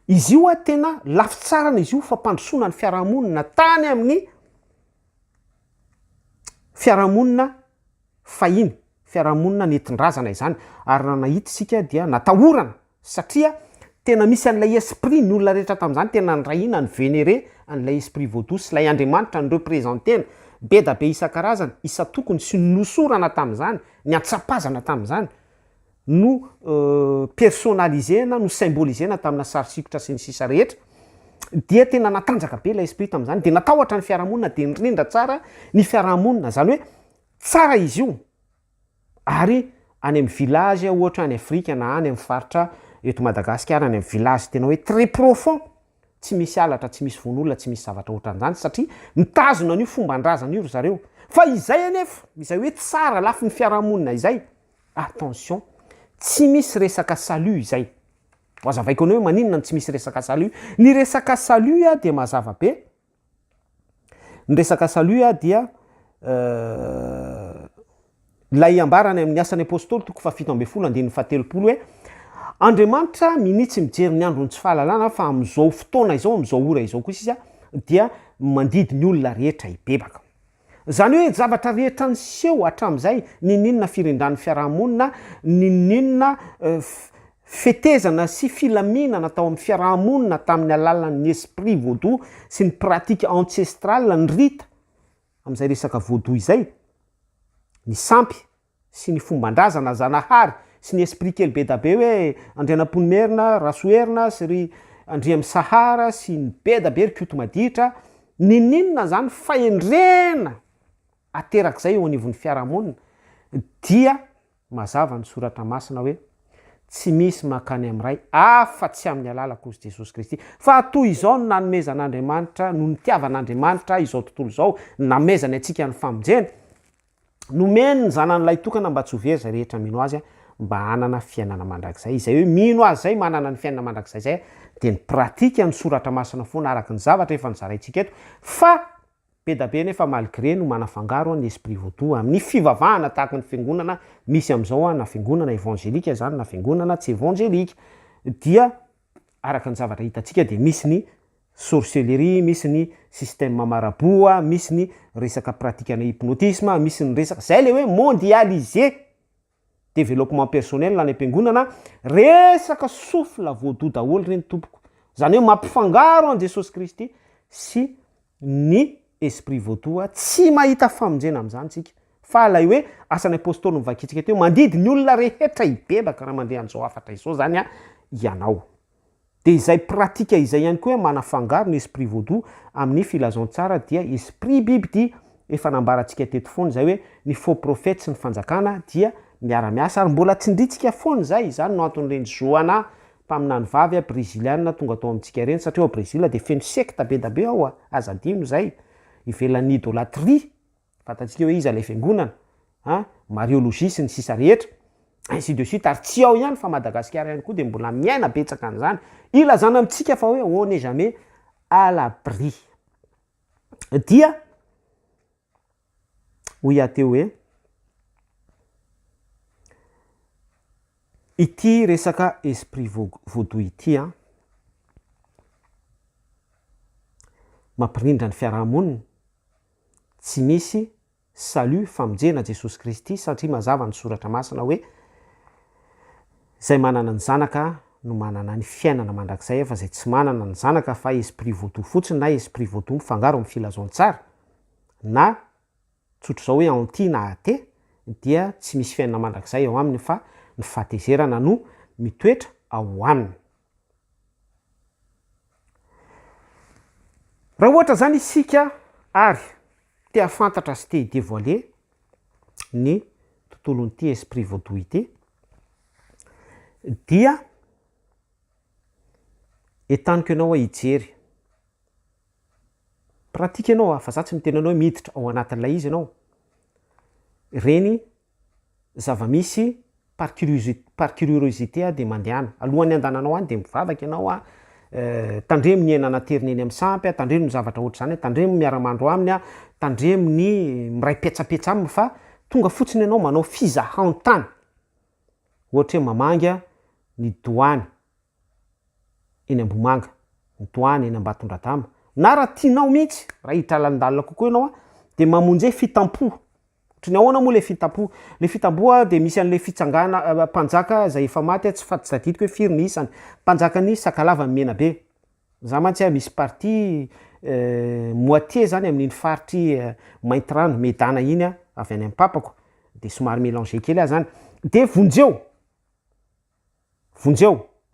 Izy io tena lafy tsarana izy io fa mpandrosoana ny fiarahamonina tany amin'ny fiarahamonina fahiny, fiarahamonina nentin-drazana izany. Ary raha nahita isika dia natahorana satria tena misy an'ilay esprit ny olona rehetra tamin'izany tena nyrahina ny vénéré an'ilay esprit vaudou sy lay Andriamanitra ny représentena be da be isan-karazany, isa tokony sy nosorana tamin'izany, ny antsapazana tamin'izany no personnalisena, no symbolisena tamina sary sikotra sy ny sisa rehetra. Dia tena natanjaka be ilay esprit tamin'izany de natahotra ny fiarahamonina de nirindra tsara ny fiarahamonina, zany hoe tsara izy io. Ary any amin'ny village ohatra any Afrika na any amin'ny faritra eto Madagasikara, any amin'ny village tena hoe très profond, tsy misy alatra, tsy misy vonolona, tsy misy zavatra ohatran'izany satria mitazona an'io fomban-drazana io ry zareo. Fa izay anefa, izay hoe tsara lafy ny fiarahamonina izay, attention, tsy misy resaka salut izay. Hoazavaiko ny hoe maninona tsy misy resaka salut. Ny resaka salut dia mazava be. Ny resaka salut dia lay ambarany amin'ny asan'ny apôstôly toko 7:17 hoe Andriamanitra minitsy mijery ny androny tsy fahalalana fa amin'izao fotoana izao, amin'izao ora izao kosa izy dia mandidy ny olona rehetra hibebaka. Zany hoe zavatra rehetra niseho hatramin'izay, ninona firindran'ny fiarahamonina, ninona fetezana sy filaminana tao amin'ny fiarahamonina tamin'ny alalan'ny esprit vaudou sy ny pratique ancestrale, ny rita amin'izay resaka vaudou izay, ny sampy sy ny fomban-drazana zanahary sy ny esprit kely be da be hoe Andrianampoinimerina, Rasoerina sy ry Andriamy Sahara sy ny be da be ry Koto Maditra, ninona zany fahendrena aterak'izay eo anivon'ny fiarahamonina dia mazava ny soratra masina hoe tsy misy makany amin'ray afa-tsy amin'ny alalan'i Jesosy Kristy. Fa toy izao no nanomezan'Andriamanitra, no nitiavan'Andriamanitra izao tontolo izao, namezany antsika ny famonjena, nomeny ny zanan'ilay tokana mba tsy ho very zay rehetra mino azy mba hanana fiainana mandrakizay. Izay hoe mino azy zay manana ny fiainana mandrakizay zay dia ny pratika ny soratra masina foana araka ny zavatra efa nizaraintsika eto. Fa be da be nefa malgré no manafangaro ny esprit vaudou amin'ny fivavahana tahaka ny fiangonana misy amin'izao na fiangonana évangélika zany na fiangonana tsy évangélika, dia araka ny zavatra hitantsika dia misy ny sorcellerie, misy ny système marabout, misy ny resaka pratikana hypnotisme, misy ny resaka zay le hoe mondialisé développement personnel any am-piangonana, resaka souffle vaudou daholo reny tompoko. Zany hoe mampifangaro an Jesosy Kristy sy ny esprit vaudou, tsy mahita famonjena amin'izany tsika. Fa lay hoe asan'ny apôstôly mivakitsika teo mandidy ny olona rehetra hibebaka raha mandeha an'izao afatra izao zany ianao. De izay pratika izay ihany koa manafangaro ny esprit vaudou amin'ny filazantsara dia esprit bibity. Efa nambarantsika teto foana zay hoe ny faux prophète sy ny fanjakana dia miara-miasa ary mbola tsindritsika foana zay, zany no anton'ireny Joana mpaminany vavy brésiliana tonga tao amintsika reny satria ao Brésil de feno secte be da be ao azadino zay ivelan'ny idôlatrie, fantatsika hoe izy ilay fiangonana, mariologie sy ny sisa rehetra, ainsi de suite. Ary tsy ao ihany fa Madagasikara ihany koa dia mbola miaina betsaka an'izany. Ilazana amintsika fa hoe on n'est jamais à l'abri. Dia hoy aho teo hoe ity resaka esprit vaudou ity a mampirindra ny fiarahamonina tsy misy salut famonjena Jesosy Kristy satria mazava ny soratra masina hoe zay manana ny zanaka no manana ny fiainana mandrakizay fa zay tsy manana ny zanaka fa esprit vaudou fotsiny na esprit vaudou mifangaro amin'ny filazaon-tsara na tsotro zao hoe anty na até dia tsy misy fiainana mandrakizay ao aminy fa ny fahatezerana no mitoetra ao aminy. Raha ohatra zany isika ary te afantatra sy te dévoiler ny tontolon'ity esprit vaudou ity dia etaniko ianao hoe hijery pratika ianao fa za tsy miteny anao hoe miditra ao anatin'ilay izy ianao reny zava-misy par curiosité de mandehana alohan'ny andananao any de mivavaka ianao tandremo ny enana teriny eny amin'ny sampy tandremo ny zavatra ohatr' zany tandremo miara-mandro aminy tandremo ny miray petsapetsa aminy fa tonga fotsiny ianao manao fizahan-tany ohatra hoe mamanga ny doany eny Ambomanga, ny doany eny Ambatondratama na raha tianao mihitsy raha hiditra lalandalina kokoa ianao de mamonjy fitampo. Ohatry ny ahoana moa le fitampo? Le fitampo de misy an'le fitsangana mpanjaka zay efa maty tsy tsadidiko hoe firy ny isany mpanjakany Sakalava ny Menabe. Za mantsy misy partie moitié zany amin'iny faritry Maintrano Medana iny avy any amin'ny papako de somary mélanger kely zany de vonjeo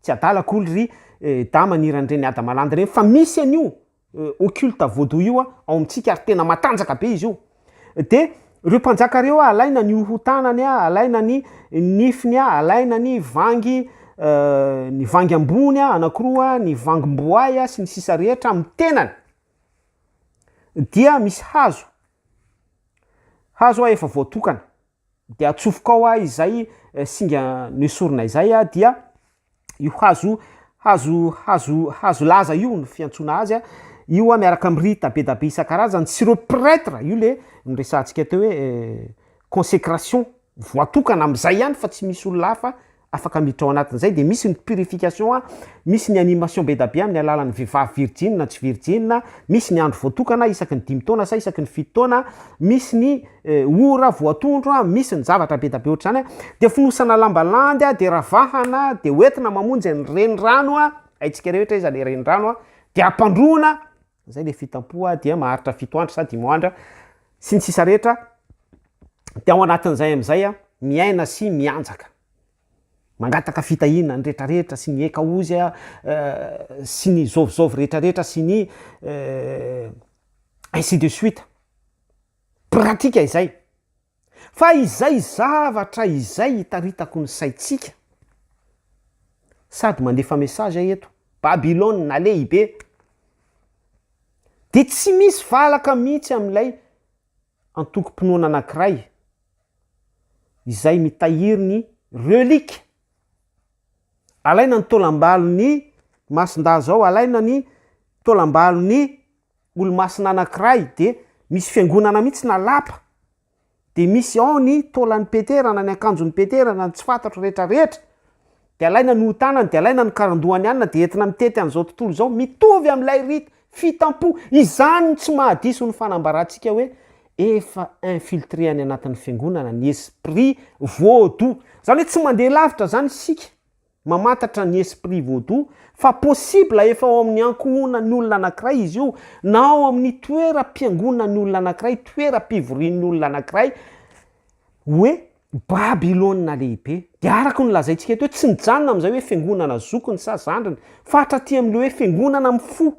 tsy adalako olo ry dama niran'ireny Adamalandy reny fa misy an'io occulte vaudou io ao amintsika ary tena matanjaka be izy io de reo mpanjaka reo alaina ny hotanany alaina ny nifiny alaina ny vangy ambony anakiroa ny vangim-boay sy ny sisa rehetra amin'ny tenany dia misy hazo efa voatokana de atsofoka ao izay singa nesorina izay dia io hazo laza io ny fiantsona azy io miaraka amin'ny rita be da be isan-karazany sy ireo prêtre io le miresantsika teo hoe consécration voatokana amin'izay ihany fa tsy misy olona hafa afaka miditra ao anatin'izay de misy ny purification misy ny animation be da be amin'ny alalan'ny vehivavy virgine na tsy virgine misy ny andro voatokana isaky ny 5 taona sa isaky ny 7 taona misy ny ora voatondro misy ny zavatra be da be ohatr'izany de fonosana lambalandy de ravahana de hoentina mamonjy ny renirano haitsika rehetra izy le renirano de ampandroana zay le fitampo dia maharitra 7 andro sa 10 andro sy ny sisa rehetra de ao anatin'izay amin'izay miaina sy mianjaka mangataka fitahina ny rehetrarehetra sy ny eka ozy sy ny zovizovy rehetrarehetra sy ny ainsi de suite pratika izay fa izay zavatra izay hitaritako ny saitsika sady mandefa message eto Babylone na lehibe de tsy misy valaka mihitsy amin'ilay antoko-pinoana anankiray izay mitahiry ny relique alaina ny tolam-balony masin-daza ao alaina ny tolam-balony olo-masina anankiray de misy fiangonana mihitsy na lapa de misy ao ny tolan'ny peterana ny akanjon'ny peterana ny tsy fantatro rehetrarehetra de alaina ny hotanany de alaina ny karandohany anina de entina mitety an'izao tontolo zao mitovy amin'ilay rita fitampo izany tsy mahadiso ny fanambarantsika hoe efa infiltré any anatin'ny fiangonana ny esprit vaudou zany hoe tsy mandeha lavitra zany sika mamantatra ny esprit vaudou fa possible efa ao amin'ny ankohonany olona anankiray izy io na ao amin'ny toeram-piangonany olona anankiray toeram-pivorian'ny olona anankiray hoe Babylone lehibe de araka ny lazaintsika eto hoe tsy nijanona amin'izay hoe fiangonana zokony sa zandriny fa hatraty amin'le hoe fiangonana amin'ny fo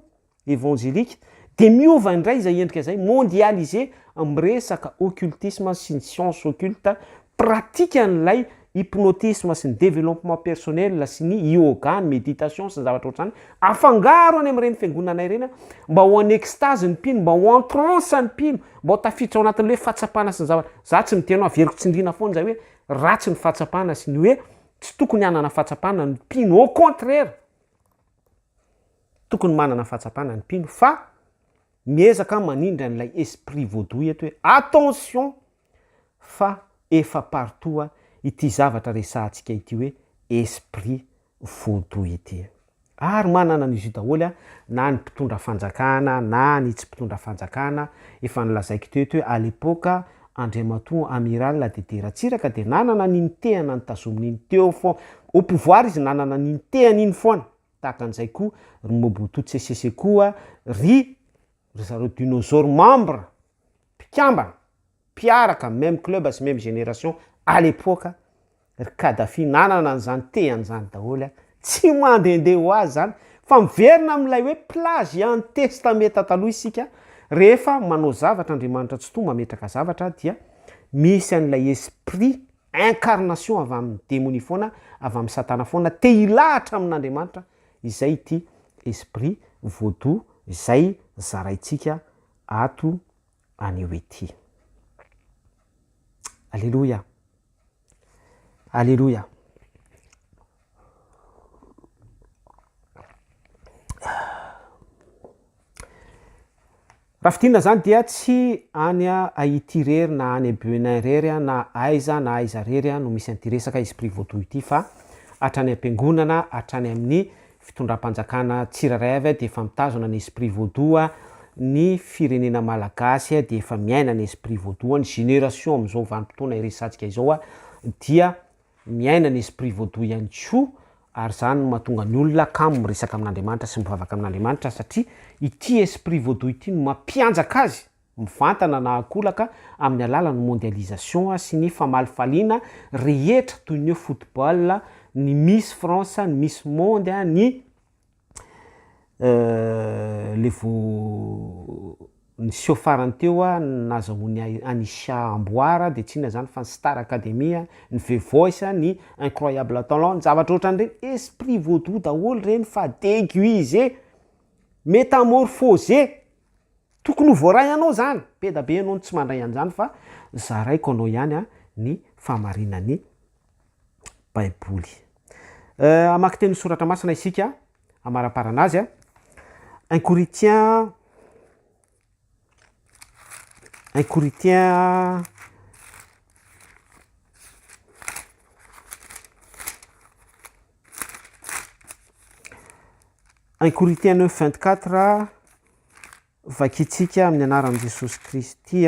évangélika de miova indray izay endrika izay mondialisé am'resaka occultisme sy ny science occulte pratika n'ilay hypnotisme sy ny développement personnel sy ny yoga ny méditation sy ny zavatra ohatr'izany afangaro any amin'ireny fiangonana ireny mba ho en extase ny mpino mba ho en transe ny mpino mba ho tafiditra ao anatin'le fahatsapana sy ny zavatra za tsy miteno averiko tsindrina foana zay hoe ratsy ny fahatsapana sy ny hoe tsy tokony hanana fahatsapana ny mpino au contraire tokony manana fahatsapana ny mpino fa miezaka manindra n'ilay esprit vaudou eto hoe attention fa efa partout ity zavatra resantsika ity hoe esprit vaodoa ity. Ary manana n'izy io daholy a, na ny mpitondra fanjakana na ny tsy mpitondra fanjakana, efa nilazaiko teto hoe à l'époque Andriamatoa amiral de Teratsiraka de nanana n'iny tehana nitazominy teo fo au pouvoir izy nanana n'iny tehany iny foana. Tahaka an'izay koa ry Mobutu Sese Seko ry zareo dinosaure membre mpikambana mpiaraka même club sy même génération à l'époque ry Kadhafi nanana an'izany tehany zany daholy tsy mandehandeha ho azy zany fa miverina amin'ilay hoe plagiat testament taloha isika rehefa manao zavatra Andriamanitra tsy toa mametraka zavatra dia misy an'ilay esprit incarnation avy amin'ny démonie foana, avy amin'ny satana foana te hilahatra amin'Andriamanitra, izay ity esprit vaudou izay zaraintsika ato anio ety. Alléluia. Alléluia. Raha fitina zany dia tsy any Haïti rery na any Benin rery na aiza rery no misy an'ity resaka esprit vaudou ity, fa hatrany am-piangonana, hatrany amin'ny fitondram-panjakana tsiraray avy de efa mitazona ny esprit vaudou, ny firenena malagasy de efa miaina ny esprit vaudou, ny génération amin'izao vanim-potoana iresantsika izao dia miaina ny esprit vaudou ihany koa. Ary zany no mahatonga ny olona kamo miresaka amin'Andriamanitra sy mivavaka amin'Andriamanitra satria ity esprit vaudou ity no mampianjaka azy mivantana na akolaka amin'ny alalan'ny mondialisation sy ny famalifaliana rehetra toy ny football, ny Miss France, ny Miss Monde, ny ny sio farany teo nazahoany Anisha Amboara de tsy ina zany fa ny Star Academy, ny The Voice, ny Incroyable Talent, zavatra ohatran'ireny esprit vaudou daholo reny fa déguisé, métamorphosé, tokony ho voaray anao zany, be da be anao tsy mandray an'izany fa zaraiko anao ihany ny famarinany baiboly. Amaky teny soratra masina isika amaraparanazy 1 Corinthiens 1 Corinthiens 9:24 vakitsika amin'ny anaran'i Jesosy Kristy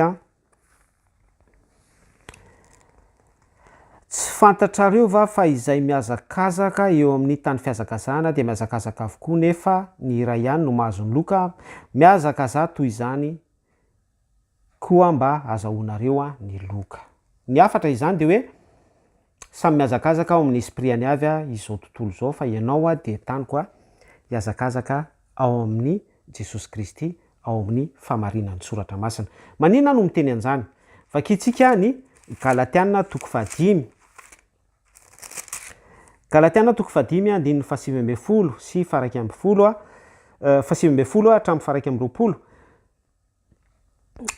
tsy fantatrareo va fa izay miazakazaka eo amin'ny tany fiazakazahana dia miazakazaka avokoa, nefa ny iray ihany no mahazo ny loka. Miazakazaha toy izany koa mba azahoanareo ny loka. Ny afatra izany dia hoe samy miazakazaka ao amin'ny esprit any avy izao tontolo izao, fa ianao dia taniko hiazakazaka ao amin'ny Jesosy Kristy, ao amin'ny famarinan'ny soratra masina. Maninona no miteny an'izany? Vakitsika ny Galatiana 5:5. Galatiana 5:5 andininy 7:10 sy 7:20 hatramin'ny 7:20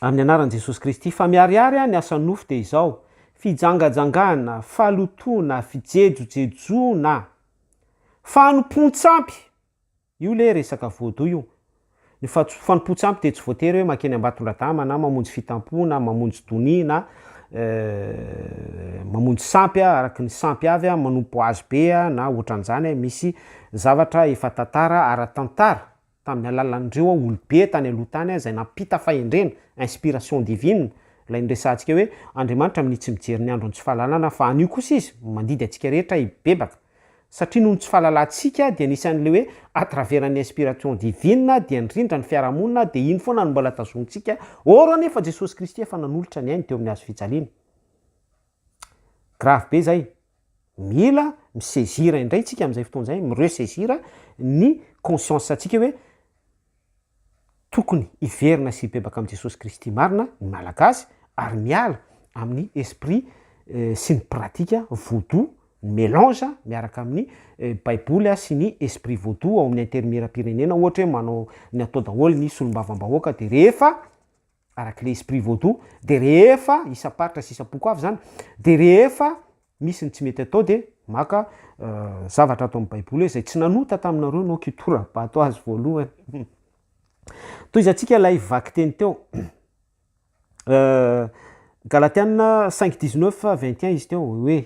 amin'ny anaran'i Jesosy Kristy. Fa miariary ny asa nofo dia izao: fijangajangana, falotona, fijejojejona, fanompontsampy. Io le resaka vaudou io. Ny fanompontsampy dia tsy voatery hoe makeny Ambatondradama na mamonjy fitampo na mamonjy doni na mamonjy sampy araky ny sampy avy manompo azy be na ohatran'izany. Misy zavatra efa tantara ara-tantara tamin'ny alalan'ireo olobe tany aloha tany izay nampita fahendrena, inspiration divine. Ilay niresantsika hoe Andriamanitra minitsy mijery ny andro ny tsy fahalalana, fa anio kosa izy mandidy antsika rehetra hibebaka. Satria noho ny tsy fahalalantsika dia nisan'le hoe à travers ny inspiration divine dia nirindra ny fiarahamonina, dia iny foana no mbola tazontsika. Or anefa Jesosy Kristy efa nanolotra ny ainy teo amin'ny hazo fijaliana. Grave be zay. Mila misaisira indray tsika amin'izay fotoana izay, miresaisira ny conscience atsika hoe tokony hiverina sy hibebaka amin'ny Jesosy Kristy marina ny malagasy, ary miala amin'ny esprit sy ny pratika vaudou, mélange miaraka amin'ny baiboly sy ny esprit vaudou ao amin'ny intermiram-pirenena. Ohatra hoe manao ny atao daholo ny solombavam-bahoaka dia rehefa araka le esprit vaudou, dia rehefa isam-paritra sy isam-poko avy zany, dia rehefa misy ny tsy mety atao dia maka zavatra atao amin'ny baiboly izay tsy nanota taminareo no kitora-bato azy voalohany. Toy izy antsika ilay vaky teny teo Galatiana 5:19-21 izy teo hoe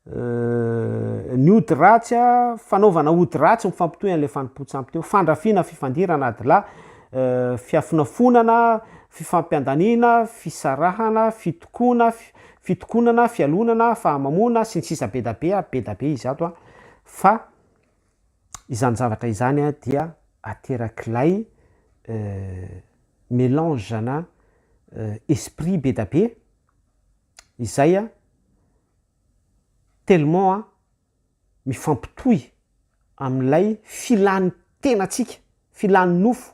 ny ody ratsy a fanaovana ody ratsy mifampitoy an'le fanompotsyampy teo fandrafiana fifandirana adylahy fiafinafonana fifampiandanina fisarahana fitokonana fialonana fahamamona sy ny sisa bedabe izy ato a fa izany zavatra izany a dia aterak'ilay mélange na esprit bedabe izay a tellement a mifampitoy amin'ilay filany tenatsika filany nofo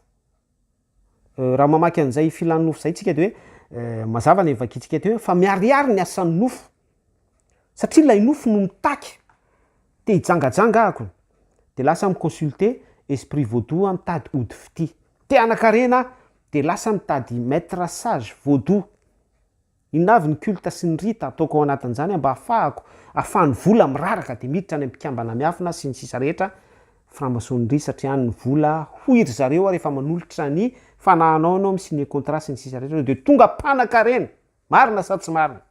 raha mamaky an'izay filany nofo zay tsika de hoe mazava ny vakitsika te hoe fa miariary ny asan'ny nofo satria ilay nofo no mitaky te hijangajanga ako de lasa miconsulte esprit vaudou mitady ody fity te anakarena de lasa mitady maître sage vaudou inavy ny culte sy ny rita ataoko ao anatin'izany mba ahafahany vola miraraka de miditra any ampikambana miafina sy ny sisa rehetra franc-maçonnerie satria ny vola hoiry zareo rehefa manolotra ny fanahanao sy ny contrat sy ny sisa rehetra de tonga mpanan-karena marina sa tsy marina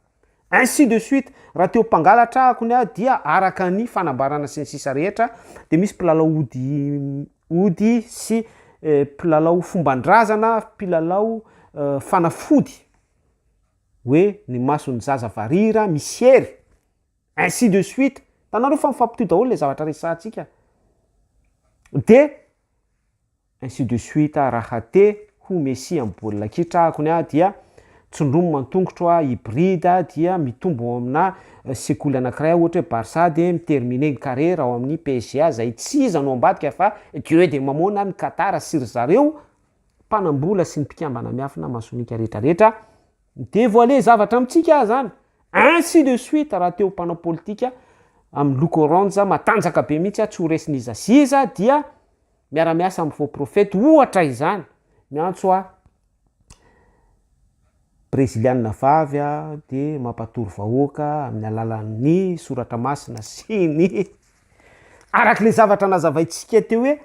ainsi de suite raha teo mpangalatra akony a dia araka ny fanambarana sy ny sisa rehetra de misy mpilalao ody sy mpilalao fombandrazana mpilalao fanafody hoe ny masony zaza varira misy hery ainsi de suite tanareo fa mifampitoy daholo le zavatra resahantsika de ainsi de suite raha te ho messi amin'ny baolina kitra akony a dia tsondromo mantongotro a hybride dia mitombo amina sekoly anankiray ohatra hoe Barça de mitermine ny carrière ao amin'ny PSG zay tsy iza no ambadika fa Dieu de mamona ny Qatar siry zareo mpanambola sy ny mpikambana miafina masonika rehetrarehetra de voale zavatra amitsika zany ainsi de suite raha teo mpanao politika amin'ny loko orange matanjaka be mihitsy tsy ho resinizaziza dia miara-miasa amin'ny faux prophète ohatra izany miantso a brésilianina vavy a de mampatory vahoaka amin'ny alalan'ny soratra masina sy ny arak'le zavatra nazavaitsika teo hoe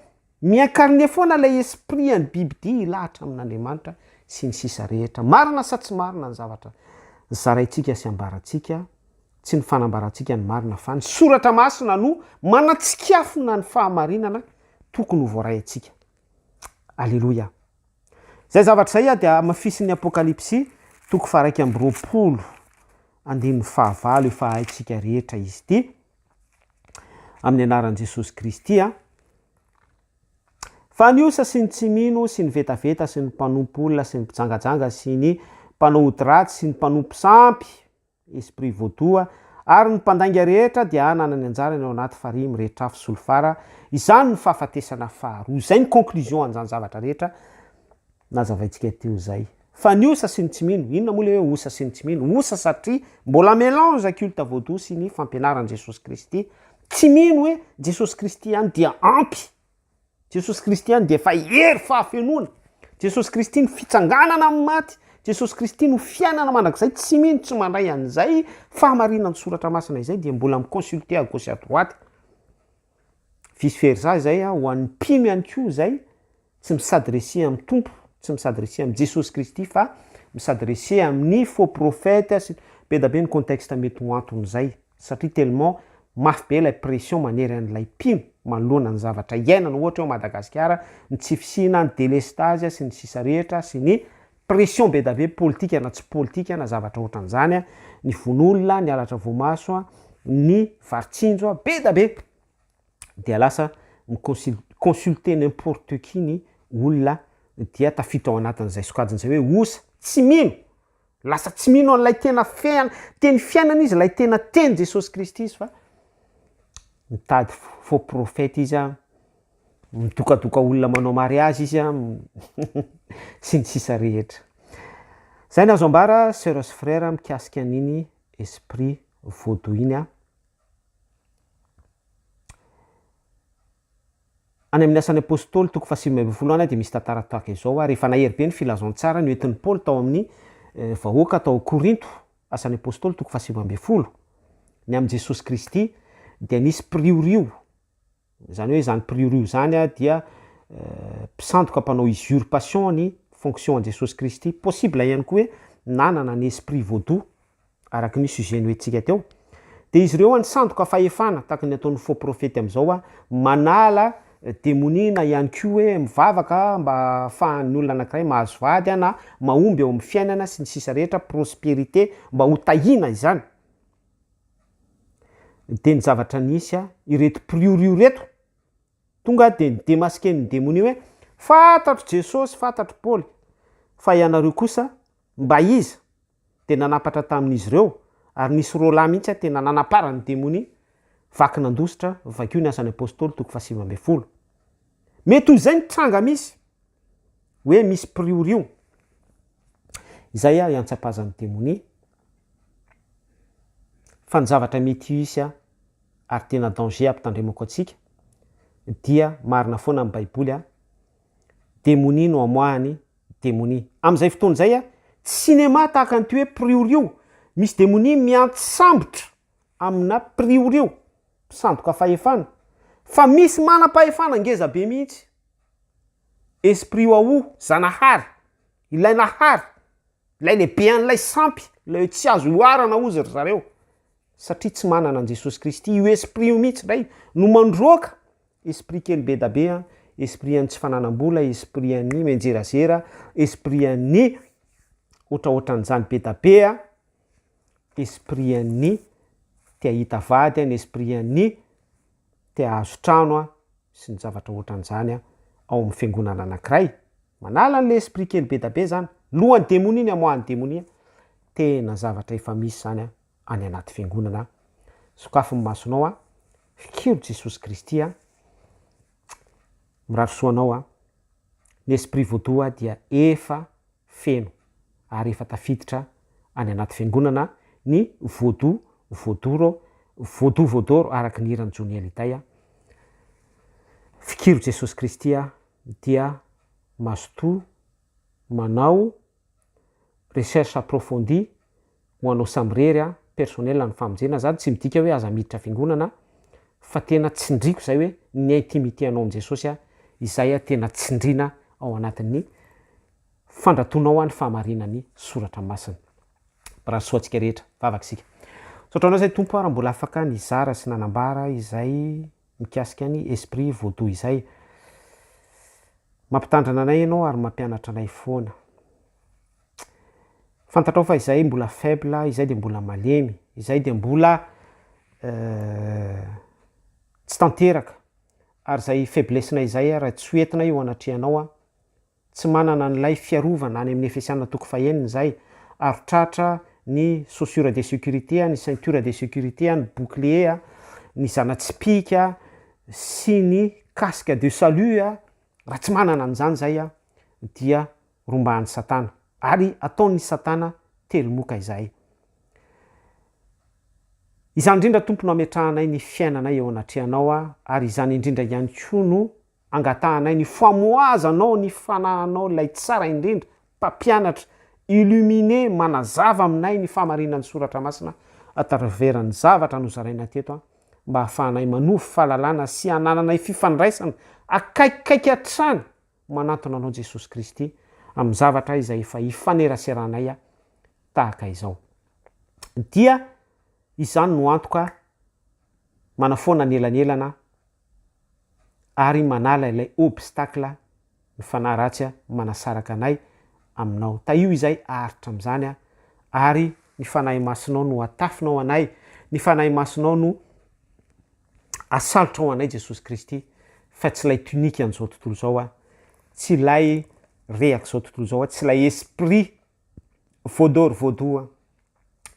miankarne foana lay esprit any bibidy lahatra amin'Andriamanitra sy ny sisa rehetra marina sa tsy marina ny zavatra zaraitsika sy ambaratsika tsy ny fanambarantsika ny marina fa ny soratra masina no manatsikafina ny fahamarinana tokony ho voaray atsika alleloia zay zavatra zay a dia mafisin'ny apokalypsy toko faraiky amby roapolo andininy fahavalo efa haitsika rehetra izy ty amin'ny anaran'i Jesosy Kristy a fa niosa sy ny tsy mino sy ny vetaveta sy ny mpanompo olona sy ny mpijangajanga sy ny mpanao ody ratsy sy ny mpanompo sampy esprit vaudou ary ny mpandainga rehetra dia ananany anjarany ao anaty farihy mirehetra afo solofara izany ny fahafatesana faharoa zay ny conclusion an'izany zavatra rehetra nazavaitsika teo zay fa ny osa sy ny tsy mino inona moa le hoe osa sy ny tsy mino osa satria mbola mélange culte vaudou sy ny fampianaran'i Jesosy Kristy tsy mino hoe Jesosy Kristy any dia ampy Jesosy Kristy any dia fa hery fahafenona Jesosy Kristy ny fitsanganana amin'ny maty Jesosy Kristy no fiainana mandrakizay tsy mino tsy mandray an'izay fahamarinany soratra masina izay dia mbola miconsulte à gauche à droite vice versa zay a ho an'ny mpino ihany koa zay tsy misadresse amin'ny tompo tsy misadresse amin'ny Jesosy Kristy fa misadresse amin'ny faux prophète sy be da be ny contexte mety ho anton'izay satria tellement mafy be ilay pression manery an'ilay mpino manoloana ny zavatra iainana ohatra eo Madagasikara ny tsy fisina ny délestage sy ny sisa rehetra sy ny pression be da be politika na tsy politika na zavatra ohatran'izany a ny vonolona ny alatra voamaso a ny varitsinjo a be da be dia lasa miconsulte n'importe qui ny olona dia tafita ao anatin'izay sokajin'izay hoe osa tsy mino lasa tsy mino an'ilay tena teny fiainana izy lay tena teny Jesosy Kristy izy fa mitady faux prophète izy a mitokadoka olona manao mariage izy a sy ny sisa rehetra zay ny azo ambara sœur sy frère mikasika an'iny esprit vaudou iny a any amin'ny asan'ny apôstôly toko fahasivy amby folo any dia misy tantara tahaka izao a rehefa nahery be ny filazantsara ny hoentin'ny Paoly tao amin'ny vahoaka tao Korinto asan'ny apôstôly toko fahasivy amby folo ny amin'ny Jesosy Kristy dia nisy priorio zany hoe zany priorio zany a dia mpisandoka mpanao usurpation ny fonction an Jesosy Kristy possible ihany koa hoe nanana ny esprit vaudou araka ny sujet ny hoentsika teo de izy ireo any sandoka fahefana tahaka ny ataon'ny faux profety am'izao a manala demonina ihany ko hoe mivavaka mba afahan'ny olona anankiray mahazo vady a na mahomby eo amin'ny fiainana sy ny sisa rehetra prospérité mba ho tahina izany de ny zavatra nisy a ireto priorio reto tonga de ny demaskeny demoni hoe fantatro jesosy fantatro paoly fa ianareo kosa mba iza de nanapatra tamin'izy ireo ary nisy rola mihitsy a tena nanaparany demoni vaky nandositra vakio ny asan'ny apôstôly toko fahasivy folo mety ho zay ny tranga misy hoe misy priorio izay a iantsapazan'ny demoni fa ny zavatra mety isy a ary tena danger ampitandremako atsika dia marina foana amin'ny baiboly a demoni no amoahany demoni am'izay fotoana zay a cinéma tahaka ny ty hoe priorio misy demoni miantsambotra amina priorio mpisandoka fahefana fa misy manam-pahefana ngeza be mihitsy esprit ao zanahary ilay nahary ilay lehibe an'ilay sampy lay tsy azo oarana ozy ry zareo satria tsy manana an' jesosy kristy io esprit io mihitsy ndray no mandroaka esprit kely be da be a esprit an'ny tsy fananam-bola esprit an'ny menjerazera esprit an'ny ohatraohatran'izany be da be a esprit an'ny tia hita vady a ny esprit an'ny tia azo trano a sy ny zavatra ohatran'izany a ao amin'ny fiangonana anankiray manala n'le esprit kely be da be zany lohan'ny demoni iny amoahan'ny demoni tena zavatra efa misy zany a any anaty fiangonana sokafo ny masonao a fikiro jesosy kristy a mirarosoanao a ny esprit voadoa dia efa feno ary efa tafiditra any anaty fiangonana ny voadoro araky ny hirany joniel itay a fikiro jesosy kristy a dia mazoto manao recherche approfondie ho anao samirery a personnel ny famonjena zany tsy midika hoe aza miditra fiangonana fa tena tsindriko zay hoe ny intimité anao am' jesosy a izay a tena tsindrina ao anatin'ny fandratonao a ny fahamarinany soratra masina rahasoatsika rehetra vavaksika soatranao zay tompo a raha mbola afaka ny zara sy nanambara izay mikasika ny esprit voadoa izay mampitandrana anay ianao ary mampianatra anay foana fantatrao fa izay mbola faible izay de mbola malemy izay de mbola tsy tanteraka ary zay faiblessinay izay a raha tsy hoentina io anatrehanao a tsy manana n'lay fiarovana any amin'ny efesiana toko faheniny zay ary tratra ny chaussure de sécurité a ny ceinture de sécurité a ny bouclier a ny zanatsipika sy ny casque de salut a raha tsy manana an'izany zay a dia rombahan'ny satana ary ataon'ny satana telomoka izay izany indrindra tompo no ametrahanay ny fiainanay eo anatrehanao a ary izany indrindra ihany ko no angatahanay ny famoazanao ny fanahanao lay tsara indrindra mpampianatra illumine manazava aminay ny fahamarinany soratra masina ataraveran'ny zavatra nozaraina teto a mba hahafahanay manofo fahalalana sy hanananay fifandraisana akaikikaiky hatrany manantona anao jesosy kristy amin'ny zavatra izay efa hifaneraseranay a tahaka izao dia izany no antoka manafoana ny elanelana ary manala ilay obstacle ny fanahy ratsy a manasaraka anay aminao ta io izay aritra am'izany a ary ny fanahy masinao no atafinao anay ny fanahy masinao no asalotra ao anay jesosy kristy fa tsy lay tuniky an'izao tontolo zao a tsy lay rehaky zao tontolo zao a tsy lay esprit voadoa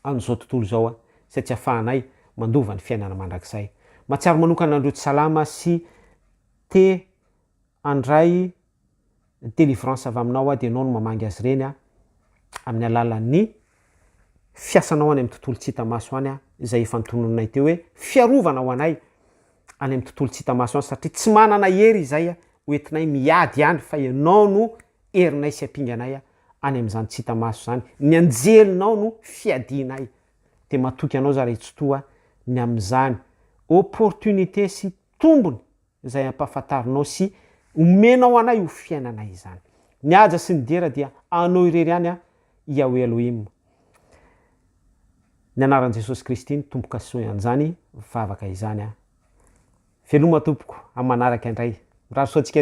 an'izao tontolo zao a zay tsy ahafahanay mandova ny fiainana mandrakizay matsiaro manokana andreo tsy salama sy te andray délivrance avy aminao a de anao no mamangy azy reny a amin'ny alalan'ny fiasanao any amin'ny tontolo tsy hita maso any a izay efa nitononay teo hoe fiarovana ao anay any amin'ny tontolo tsy hita maso any satria tsy manana hery izay a hoentinay miady any fa ianao no herinay sy ampinganay a any amin'izany tsy hita maso zany ny anjelinao no fiadinay de matoky anao za retsotoa ny amin'izany opportunité sy tombony zay ampahafantarinao sy omenao anay ho fiainanay izany ny aja sy ny dera dia anao irery any a Yahweh Elohim ny anaran'i jesosy kristy ny tompoka soan'izany favaka izany a veloma tompoko amin'ny manaraka indray mirahasoantsika